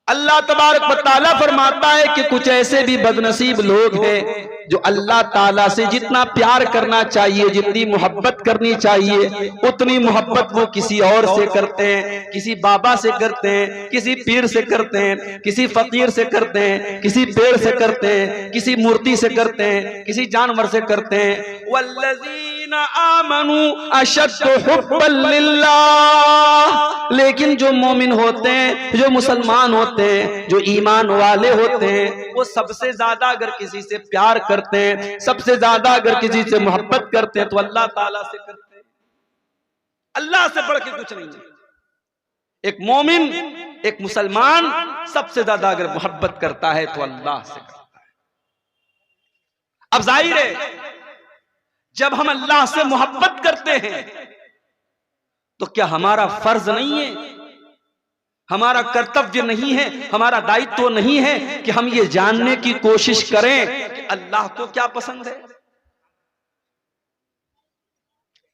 S1: अल्लाह तबारक व तआला फरमाता है कि कुछ ऐसे भी बदनसीब लोग हैं जो अल्लाह ताला से जितना प्यार करना चाहिए, जितनी मोहब्बत करनी चाहिए, उतनी मोहब्बत वो किसी और से करते हैं। किसी बाबा से करते हैं, किसी पीर से करते हैं, किसी फकीर से करते हैं, किसी पेड़ से करते हैं, किसी मूर्ति से करते हैं, किसी जानवर से करते हैं। वल्लज़ीना आमनू अशद्दु हुब्बन लिल्लाह। लेकिन जो मोमिन होते हैं, जो मुसलमान होते हैं, जो ईमान वाले होते हैं, वो सबसे ज्यादा अगर किसी से प्यार करते हैं, सबसे ज्यादा अगर किसी से मोहब्बत करते हैं, तो अल्लाह ताला से करते हैं। अल्लाह से बढ़ के कुछ नहीं है। एक मोमिन, एक मुसलमान सबसे ज्यादा अगर मोहब्बत करता है तो अल्लाह से करता है। अब जाहिर है, जब हम अल्लाह से मोहब्बत करते हैं तो क्या हमारा फर्ज नहीं है, हमारा कर्तव्य नहीं है, हमारा दायित्व नहीं है कि हम ये जानने की कोशिश करें कि अल्लाह को क्या पसंद है?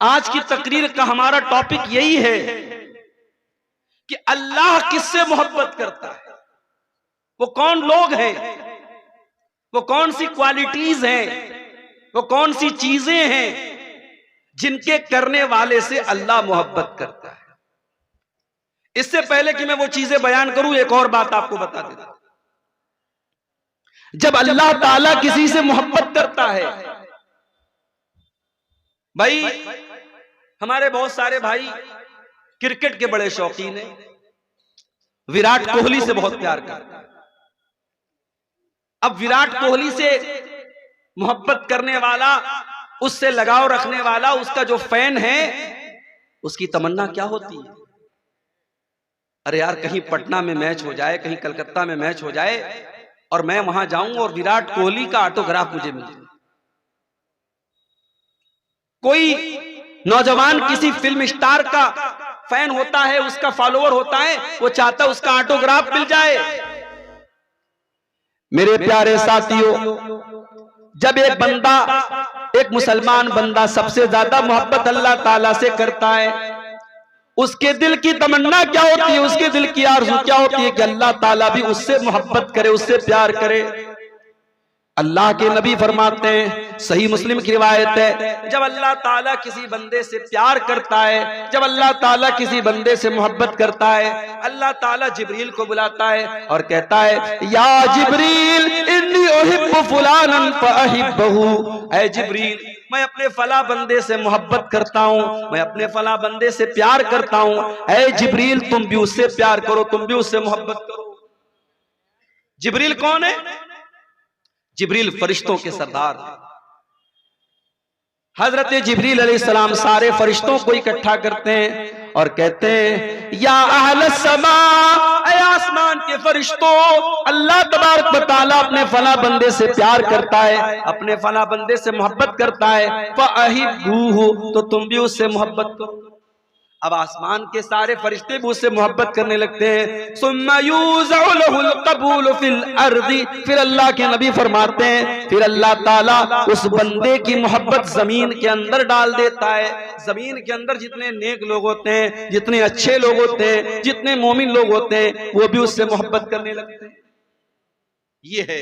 S1: आज की तकरीर का हमारा टॉपिक यही है कि अल्लाह किससे मोहब्बत करता है, वो कौन लोग हैं, वो कौन सी क्वालिटीज हैं, वो कौन सी चीजें हैं जिनके करने वाले से अल्लाह मोहब्बत करता है। इससे पहले कि मैं वो चीजें बयान करूं, एक और बात आपको बता देता हूं। जब अल्लाह ताला किसी से मोहब्बत करता है, भाई हमारे बहुत सारे भाई क्रिकेट के बड़े शौकीन हैं, विराट कोहली से बहुत प्यार करते हैं। अब विराट कोहली से मोहब्बत करने वाला, उससे लगाव रखने वाला, उसका जो फैन है, उसकी तमन्ना क्या होती है? अरे यार, कहीं पटना में मैच हो जाए, कहीं कलकत्ता में मैच हो जाए और मैं वहां जाऊं और विराट कोहली का ऑटोग्राफ मुझे मिल जाए। कोई नौजवान किसी फिल्म स्टार का फैन होता है, उसका फॉलोअर होता है, वो चाहता है उसका ऑटोग्राफ मिल जाए। मेरे प्यारे साथियों, जब एक बंदा, एक मुसलमान बंदा सबसे ज्यादा मोहब्बत अल्लाह ताला से करता है, उसके दिल की तमन्ना क्या होती है, उसके दिल की आरज़ू क्या होती है कि अल्लाह ताला भी उससे मोहब्बत करे, उससे प्यार करे। अल्लाह के नबी फरमाते हैं, सही मुस्लिम की रिवायत है, जब अल्लाह ताला किसी बंदे से प्यार करता है, जब अल्लाह ताला किसी बंदे से मोहब्बत करता है, अल्लाह ताला जिब्रील को बुलाता है और कहता है, या जिब्रील इन्नी उहिब्बु फुलानन फअहिब्बहु। ऐ जिब्रील, मैं अपने फला बंदे से मोहब्बत करता हूं, मैं अपने फला बंदे से प्यार करता हूं। ऐ जिब्रील तुम भी उससे प्यार करो, तुम भी उससे मोहब्बत करो। जिब्रील कौन है? जिब्रील फरिश्तों के सरदार हैं। हजरत जिब्रील अलैहिस्सलाम सारे फरिश्तों को इकट्ठा करते हैं और कहते हैं या अहलस समा, ऐ आसमान के फरिश्तों, अल्लाह तबारक व तआला अपने फला बंदे से प्यार करता है, अपने फला बंदे से मोहब्बत करता है, फअहिब्बूहु, तो तुम भी उससे मोहब्बत करो। अब आसमान के सारे फरिश्ते भी उससे मोहब्बत करने लगते हैं। सुम्मा यूज़अ लहुल क़बूल फिल अर्ज़ी, फिर अल्लाह के नबी फरमाते हैं फिर अल्लाह ताला उस बंदे की मोहब्बत जमीन के अंदर डाल देता है। जमीन के अंदर जितने नेक लोग होते हैं, जितने अच्छे लोग होते हैं, जितने मोमिन लोग होते हैं, वो भी उससे मोहब्बत करने लगते हैं। ये है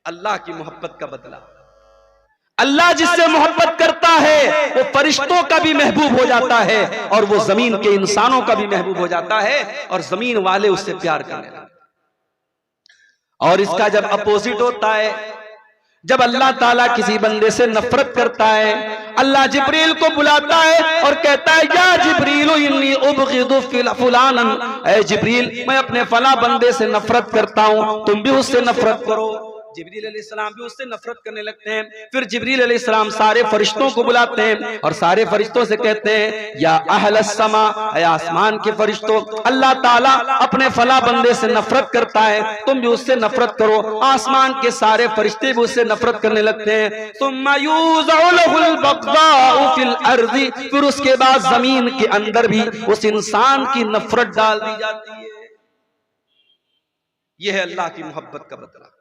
S1: अल्लाह की मोहब्बत का बदला। अल्लाह जिससे मोहब्बत करता है वो फरिश्तों का भी महबूब हो जाता है और वो जमीन के इंसानों का भी महबूब हो जाता है और जमीन वाले उससे प्यार करने लगते हैं। और इसका जब अपोजिट होता है, जब अल्लाह ताला किसी बंदे से नफरत करता है, अल्लाह जिब्रील को बुलाता है और कहता है या जिब्रील इन्नी उबगिदु फुलानन, ऐ जिब्रील मैं अपने फला बंदे से नफरत करता हूं, तुम भी उससे नफरत करो। जिब्रील अलैहिस्सलाम भी उससे नफरत करने लगते हैं। फिर जिब्रील अलैहिस्सलाम सारे फरिश्तों को बुलाते हैं और सारे फरिश्तों से कहते हैं या अहलस समा, ऐ आसमान के फरिश्तों, अल्लाह ताला अपने फला बंदे से नफरत करता है, तुम भी उससे नफरत करो। आसमान के सारे फरिश्ते भी उससे नफरत करने लगते हैं। सुम्मा यूज़अ लहुल बग़ज़ाउ फिल अर्ज़ी, फिर उसके बाद जमीन के अंदर भी उस इंसान की नफरत डाल दी जाती है। यह है अल्लाह की मोहब्बत का बदला।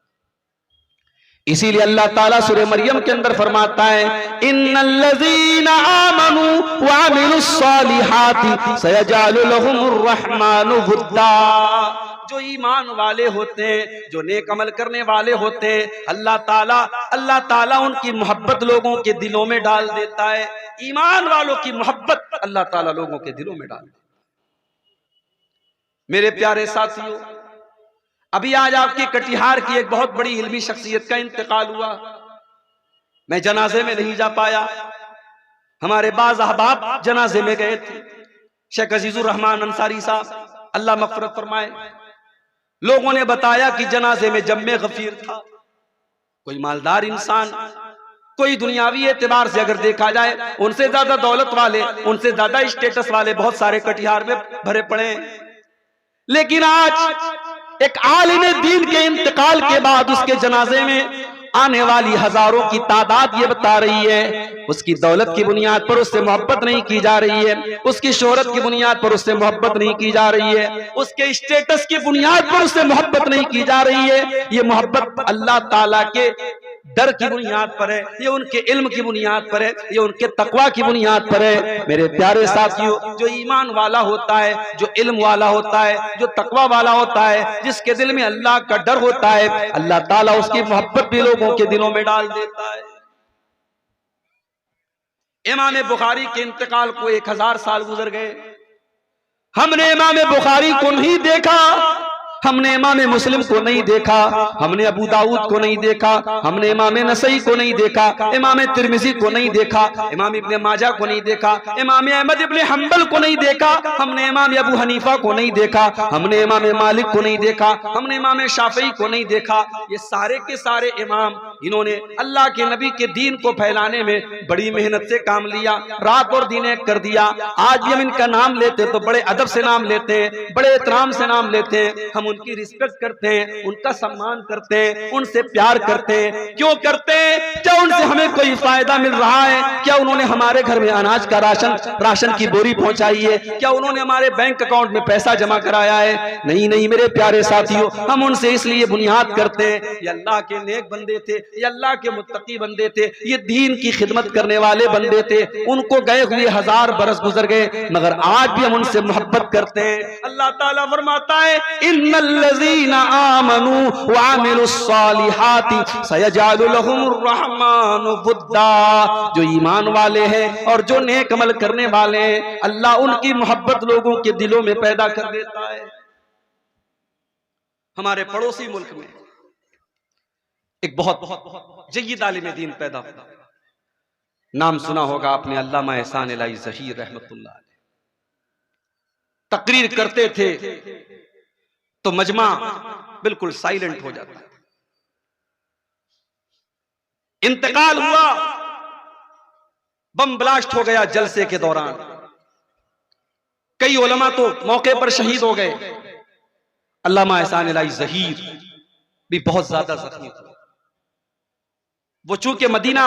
S1: इसीलिए अल्लाह ताला सूरह मरियम के अंदर फरमाता है इन्नल्लज़ीना आमनू व अमिलुस्सालिहाति सयजअलु लहुमुर रहमानु वुद्दा, जो ईमान वाले होते हैं, जो नेक अमल करने वाले होते हैं, अल्लाह ताला उनकी मोहब्बत लोगों के दिलों में डाल देता है। ईमान वालों की मोहब्बत अल्लाह ताला लोगों के दिलों में डाल देता है। मेरे प्यारे साथियों, अभी आज आपके कटिहार की एक बहुत बड़ी इल्मी शख्सियत का इंतकाल हुआ। मैं जनाजे में नहीं जा पाया, हमारे बाज़ अहबाब जनाजे में गए थे। शेख अजीजुर रहमान अंसारी साहब अल्लाह मग़फ़िरत फरमाए, लोगों ने बताया कि जनाजे में जम्मे गफीर था, कोई मालदार इंसान, कोई दुनियावी एतबार से अगर देखा जाए उनसे ज्यादा दौलत वाले, उनसे ज्यादा स्टेटस वाले बहुत सारे कटिहार में भरे पड़े हैं। लेकिन आज एक आलिम दीन के इंतकाल के बाद उसके जनाजे में आने वाली हजारों की तादाद ये बता रही है उसकी दौलत की बुनियाद पर उससे मोहब्बत नहीं की जा रही है, उसकी शोहरत की बुनियाद पर उससे मोहब्बत नहीं की जा रही है, उसके स्टेटस की बुनियाद पर उससे मोहब्बत नहीं की जा रही है। ये मोहब्बत अल्लाह ताला के डर की बुनियाद पर है, ये उनके इल्म की बुनियाद पर है, ये उनके तकवा की बुनियाद पर है। मेरे प्यारे साथियों, जो ईमान वाला होता है, जो इल्म वाला होता है, जो तकवा वाला होता है, जिसके दिल में अल्लाह का डर होता है, अल्लाह ताला उसकी मोहब्बत भी लोगों के दिलों में डाल देता है। इमाम बुखारी के इंतकाल को 1000 साल गुजर गए, हमने इमाम बुखारी को नहीं देखा, हमने इमाम मुस्लिम को नहीं देखा, हमने अबू दाऊद को नहीं देखा, हमने इमाम नसई को नहीं देखा, इमाम तिरमिजी को नहीं देखा, इमाम इब्ने माजा को नहीं देखा, इमाम अहमद इब्ने हंबल को नहीं देखा, हमने इमाम अबू हनीफा को नहीं देखा, हमने इमाम मालिक को नहीं देखा, हमने इमाम शाफई को नहीं देखा। ये सारे के सारे इमाम, इन्होंने अल्लाह के नबी के दीन को फैलाने में बड़ी मेहनत से काम लिया, रात और दिन एक कर दिया। आज भी हम इनका नाम लेते तो बड़े अदब से नाम लेते हैं, बड़े एहतराम से नाम लेते हैं, हम उनकी रिस्पेक्ट करते हैं, उनका सम्मान करते हैं, उनसे प्यार करते हैं। क्यों करते हैं? क्या उनसे हमें कोई फायदा मिल रहा है? क्या उन्होंने हमारे घर में अनाज का राशन की बोरी पहुंचाई है? क्या उन्होंने हमारे बैंक अकाउंट में पैसा जमा कराया है? नहीं नहीं मेरे प्यारे साथियों, हम उनसे इसलिए बुनियाद करते हैं, ये अल्लाह के नेक बंदे थे, ये अल्लाह के मुत्तकी बंदे थे, ये दीन की खिदमत करने वाले बंदे थे। उनको गए हुए 1000 बरस गुजर गए, मगर आज भी हम उनसे मोहब्बत करते हैं। अल्लाह ताला फरमाता है इन्नल्लज़ीना आमनू व अमिलुस्सालिहाति सयजअलु लहुमुर रहमानु वुद्दा, जो ईमान वाले हैं और जो नेक अमल करने वाले हैं, अल्लाह उनकी मोहब्बत लोगों के दिलों में पैदा कर देता है। हमारे पड़ोसी मुल्क में एक बहुत जय्यद आलिम दीन पैदा हुआ, नाम सुना होगा आपने, अल्लामा एहसान इलाही ज़हीर रहमतुल्लाह अलैह। तकरीर करते थे तो मजमा बिल्कुल साइलेंट हो जाता। इंतकाल हुआ, बम ब्लास्ट हो गया जलसे के दौरान, कई उलमा तो मौके पर शहीद हो गए। अल्लामा एहसान इलाही ज़हीर भी बहुत ज्यादा जख्मी हुए। वो चूंकि मदीना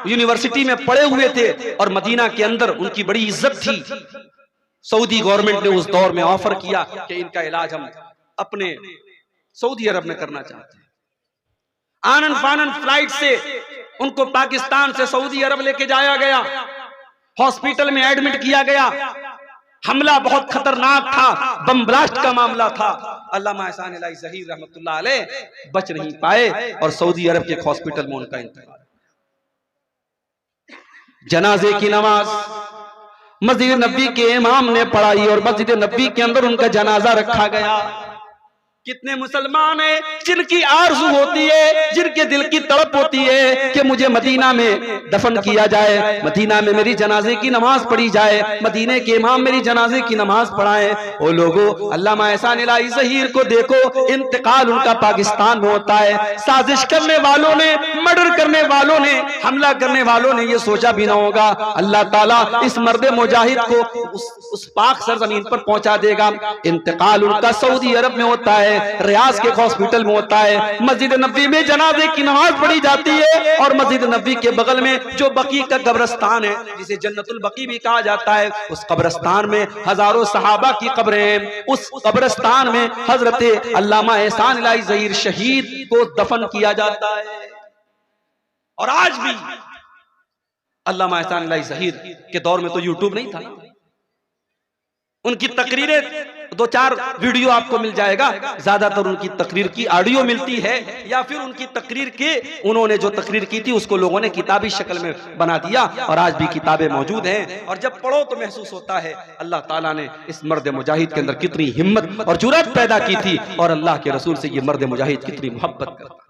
S1: यूनिवर्सिटी में पढ़े हुए थे और मदीना के अंदर उनकी बड़ी इज्जत थी, सऊदी गवर्नमेंट ने उस दौर में ऑफर किया कि इनका इलाज हम अपने सऊदी अरब में करना चाहते हैं। आनन फानन फ्लाइट से उनको पाकिस्तान से सऊदी अरब लेके जाया गया, हॉस्पिटल में एडमिट किया गया। हमला बहुत खतरनाक था, बम ब्लास्ट का मामला था। अल्लामा एहसान इलाही ज़हीर रहमतुल्लाह अलैह बच नहीं पाए और सऊदी अरब के एक हॉस्पिटल में उनका इंतकाल। जनाजे की नमाज मस्जिद नबी के इमाम ने पढ़ाई और मस्जिद नबी के अंदर उनका जनाजा रखा गया। कितने मुसलमान हैं जिनकी आरज़ू होती है, जिनके दिल की तड़प होती है कि मुझे मदीना में दफन किया जाए, मदीना में मेरी जनाजे की नमाज पढ़ी जाए, मदीने के इमाम मेरी जनाजे की नमाज पढ़ाएं। ओ लोगों, अल्लामा एहसान इलाही ज़हीर को देखो, इंतकाल उनका पाकिस्तान में होता है। साजिश करने वालों ने, मर्डर करने वालों ने, हमला करने वालों ने ये सोचा भी ना होगा अल्लाह ताला इस मर्द मुजाहिद को उस पाक सरजमीन पर पहुंचा देगा। इंतकाल उनका सऊदी अरब में होता है, रियाज के हॉस्पिटल में होता है। मस्जिद नबी में जनाजे की नमाज पढ़ी जाती है और मस्जिद नबी के बगल में जो बकी का कब्रिस्तान है, जिसे जन्नतुल बकी भी कहा जाता है, उस कब्रिस्तान में हजारों सहाबा की कब्रें हैं। उस कब्रिस्तान में हजरत अल्लामा एहसान इलाही ज़हीर शहीद को दफन किया जाता है। और आज भी अल्लामा एहसान इलाही ज़हीर के दौर में तो यूट्यूब नहीं था, उनकी तकरीरें दो चार वीडियो आपको मिल जाएगा, ज्यादातर उनकी तकरीर की ऑडियो मिलती है या फिर उनकी तकरीर के उन्होंने जो तकरीर की थी उसको लोगों ने किताबी शक्ल में बना दिया और आज भी किताबें मौजूद हैं। और जब पढ़ो तो महसूस होता है अल्लाह ताला ने इस मर्द मुजाहिद के अंदर कितनी हिम्मत और जुर्रत पैदा की थी और अल्लाह के रसूल से ये मर्द मुजाहिद कितनी मोहब्बत करता।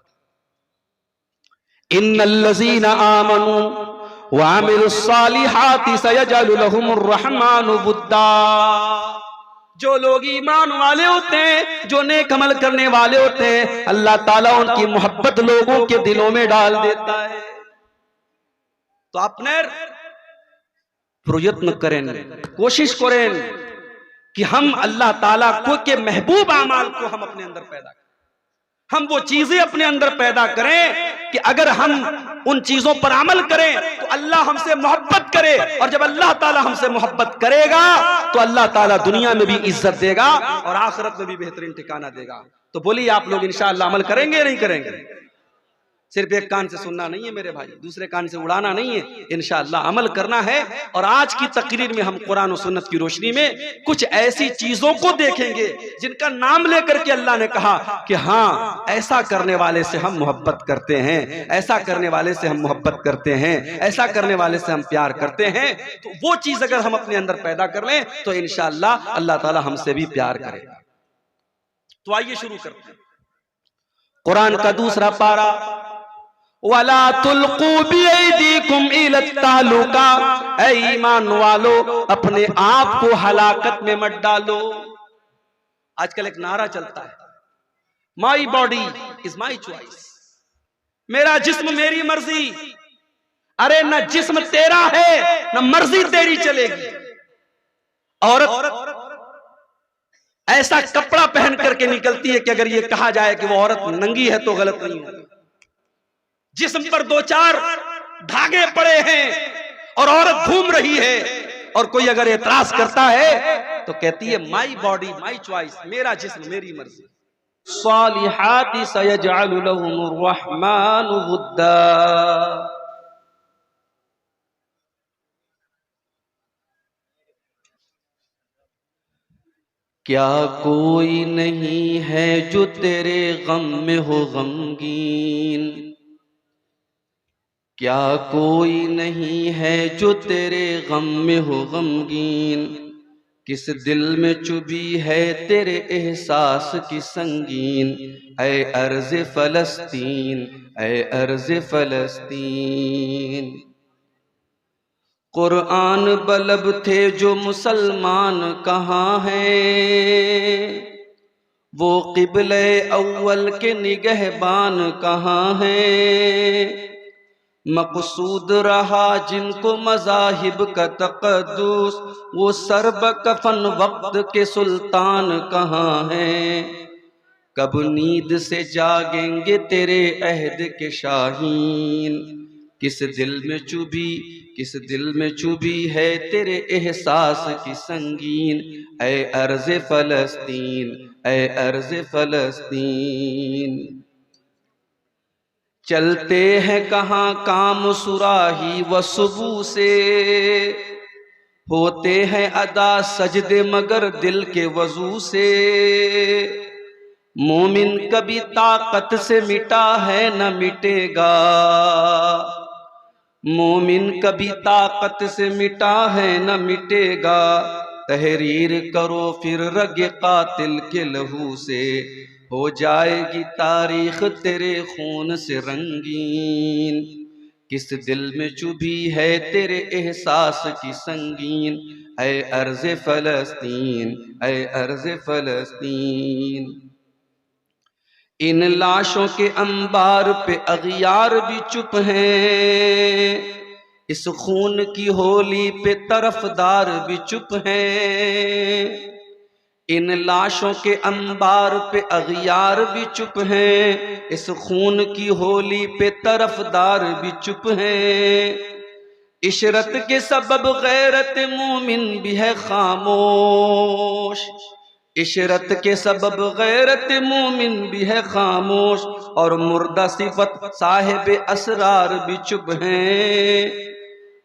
S1: इन्नल्लज़ीना आमनू व अमिलुस्सालिहाति सयजअलु लहुमुर रहमानु वुद्दा। जो लोग ईमान वाले होते हैं, जो नेक अमल करने वाले होते हैं, अल्लाह ताला उनकी मोहब्बत लोगों के दिलों में डाल देता है। तो अपने प्रयत्न करें, कोशिश करें कि हम अल्लाह ताला को के महबूब आमाल को हम अपने अंदर पैदा करें। हम वो चीजें अपने अंदर पैदा करें कि अगर हम उन चीजों पर अमल करें तो अल्लाह हमसे मोहब्बत करे, और जब अल्लाह ताला हमसे मोहब्बत करेगा तो अल्लाह ताला दुनिया में भी इज्जत देगा और आखिरत में भी बेहतरीन ठिकाना देगा। तो बोलिए आप लोग इंशाअल्लाह अमल करेंगे या नहीं करेंगे? सिर्फ एक कान से सुनना नहीं है मेरे भाई, दूसरे कान से उड़ाना नहीं है, इंशाअल्लाह अमल करना है। और आज की तकरीर में हम कुरान और सुन्नत की रोशनी में कुछ ऐसी चीजों को देखेंगे जिनका नाम लेकर के अल्लाह ने कहा कि हाँ, ऐसा करने वाले से हम मोहब्बत करते हैं, ऐसा करने वाले से हम मोहब्बत करते हैं, ऐसा करने वाले से हम प्यार करते हैं। तो वो चीज अगर हम अपने अंदर पैदा कर लें तो इंशाअल्लाह अल्लाह ताला हमसे भी प्यार करेगा। तो आइए शुरू करते हैं। कुरान का दूसरा पारा, वला तुल्कू बियदीकुम इला तालुका, ऐ ईमान वालो अपने आप को हलाकत में मत डालो। आजकल एक नारा चलता है, my body is my choice, मेरा जिस्म मेरी मर्जी। अरे न जिस्म तेरा है न मर्जी तेरी चलेगी। औरत ऐसा कपड़ा पहन करके निकलती है कि अगर ये कहा जाए कि वो औरत नंगी है तो गलत नहीं होगा। जिस्म पर दो चार धागे पड़े हैं और औरत घूम रही है, और कोई अगर एतराज करता है तो कहती है माई बॉडी माई चॉइस, मेरा जिस्म मेरी मर्जी। सालिहाति सयजअलु लहुमुर रहमानु वुद्दा। क्या कोई नहीं है जो तेरे गम में हो गमगीन, क्या कोई नहीं है जो तेरे गम में हो गमगीन, किस दिल में चुभी है तेरे एहसास की संगीन, ऐ अर्ज़ फ़लस्तीन, ऐ अर्ज़ फ़लस्तीन। कुरान बलब थे जो मुसलमान कहाँ हैं, वो क़िबले अव्वल के निगहबान कहाँ हैं। मकसूद रहा जिनको मज़ाहिब का तक़द्दुस, वो सरब कफन वक्त के सुल्तान कहाँ हैं। कब नींद से जागेंगे तेरे अहद के शाहीन, किस दिल में चुभी है तेरे एहसास की संगीन। ऐ अर्ज़ फ़लस्तीन, ऐ अर्ज़ फ़लस्तीन। चलते हैं कहाँ काम सुराही व सुबह से, होते हैं अदा सजदे मगर दिल के वजू से। मोमिन कभी ताकत से मिटा है न मिटेगा, मोमिन कभी ताकत से मिटा है न मिटेगा। तहरीर करो फिर रग कातिल के लहू से, हो जाएगी तारीख तेरे खून से रंगीन। किस दिल में चुभी है तेरे एहसास की संगीन। ऐ अर्ज़ फ़लस्तीन, ऐ अर्ज़ फ़लस्तीन। इन लाशों के अंबार पे अगियार भी चुप हैं, इस खून की होली पे तरफदार भी चुप हैं। इन लाशों के अंबार पे अगियार भी चुप हैं, इस खून की होली पे तरफदार भी चुप हैं। इशरत के सबब गैरत मोमिन भी है खामोश, इशरत के सबब गैरत मोमिन भी है खामोश। और मुर्दा सिफत साहिब असरार भी चुप हैं।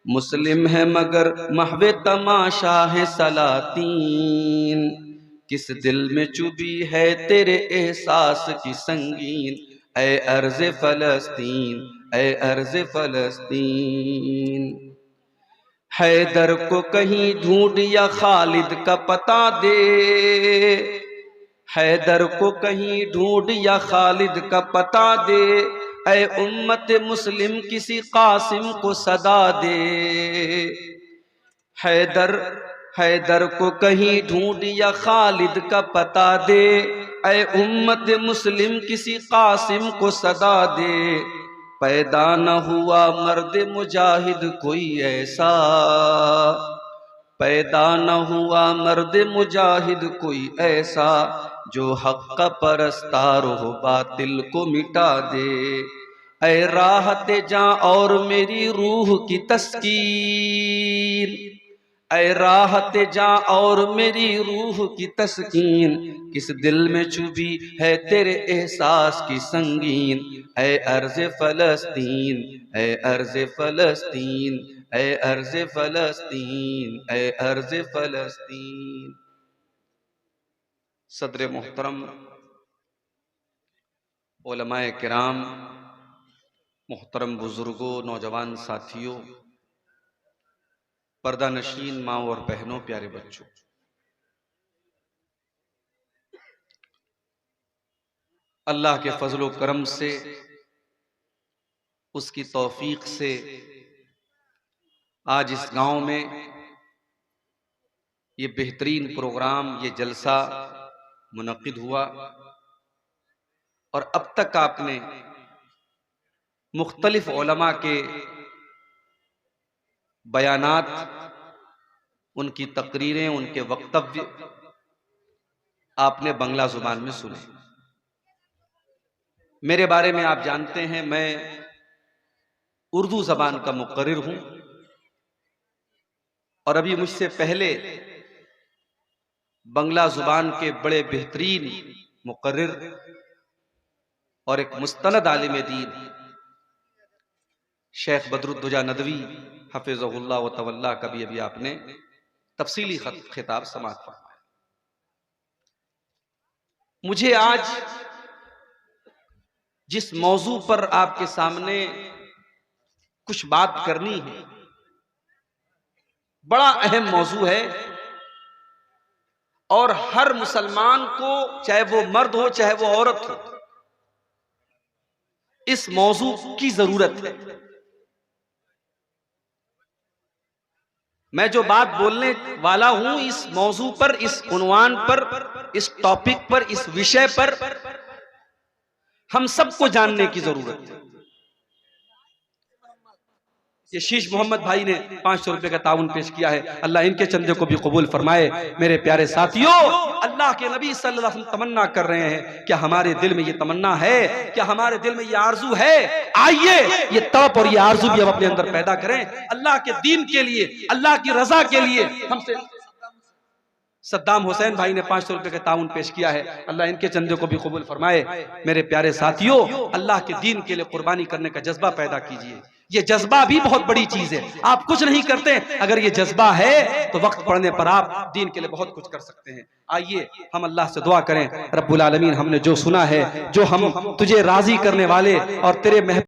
S1: मुस्लिम है मगर महवे तमाशा है सलातीन। किस दिल में चुभी है तेरे एहसास की संगीन। ऐ अर्ज़ फ़लस्तीन, ऐ अर्ज़ फ़लस्तीन। हैदर को कहीं ढूंढ या खालिद का पता दे, हैदर को कहीं ढूंढ या खालिद का पता दे। ऐ उम्मत मुस्लिम किसी कासिम को सदा दे। हैदर को कहीं ढूंढ या खालिद का पता दे। ऐ उम्मत मुस्लिम किसी कासिम को सदा दे। पैदा न हुआ मर्द मुजाहिद कोई ऐसा, पैदा न हुआ मर्द मुजाहिद कोई ऐसा, जो हक का परस्तार हो बातिल को मिटा दे। ऐ राहत जां और मेरी रूह की तस्कीन, ऐ राहत जां और मेरी रूह की तस्कीन। किस दिल में चुभी है तेरे एहसास की संगीन। ऐ अर्ज़ फ़लस्तीन, ऐ अर्ज़ फ़लस्तीन, ऐ अर्ज़ फ़लस्तीन, ऐ अर्ज़ फ़लस्तीन। सदर मोहतरम, उलमाए किराम, मोहतरम बुजुर्गों, नौजवान साथियों, पर्दा नशीन माँ और बहनों, प्यारे बच्चों, अल्लाह के फजलो करम से, उसकी तौफीक से आज इस गांव में ये बेहतरीन प्रोग्राम, ये जलसा मुनक्किद हुआ। और अब तक आपने मुख्तलिफ उलमा के बयानात, उनकी तकरीरें, उनके वक्तव्य आपने बंगला जुबान में सुने। मेरे बारे में आप जानते हैं, मैं उर्दू जबान का मुक़र्रिर हूं और अभी मुझसे पहले बंगला जुबान के बड़े बेहतरीन मुक़र्रिर और एक मुस्तनद आलिम दीन शेख बदरुद्दोजा नदवी हफिज़हुल्लाह व तवल्ला का भी अभी आपने तफसीली खिताब समाअत फरमाया। मुझे आज जिस मौजू पर आपके सामने कुछ बात करनी है, बड़ा अहम मौजू है और हर मुसलमान को, चाहे वो मर्द हो चाहे वो औरत हो, इस मौजू की जरूरत है। मैं जो बात बोलने वाला हूं इस मौजू पर, इस उन्वान पर, इस टॉपिक पर, इस विषय पर हम सबको जानने की जरूरत है। ये शीश मोहम्मद भाई ने 500 रुपए का ताउन पेश किया है, अल्लाह इनके चंदे को भी कबूल फरमाए। मेरे प्यारे साथियों, अल्लाह के नबी सल्लल्लाहु अलैहि वसल्लम तमन्ना कर रहे हैं, क्या हमारे दिल में ये तमन्ना है, क्या हमारे दिल में ये आरजू है? आइए ये तड़प और ये आरजू भी हम अपने अंदर पैदा करें, अल्लाह के दीन के लिए, अल्लाह की रजा के लिए। हमसे सद्दाम हुसैन भाई ने 500 रुपए का ताउन पेश किया है, अल्लाह इनके चंदे को भी कबूल फरमाए। मेरे प्यारे साथियों, अल्लाह के दीन के लिए कुर्बानी करने का जज्बा पैदा कीजिए। ये जज्बा भी बहुत बड़ी चीज है। आप कुछ नहीं करते, अगर ये जज्बा है तो वक्त पड़ने पर आप दीन के लिए बहुत कुछ कर सकते हैं। आइए हम अल्लाह से दुआ करें, रब्बुल आलमीन हमने जो सुना है, जो हम तुझे राजी करने वाले और तेरे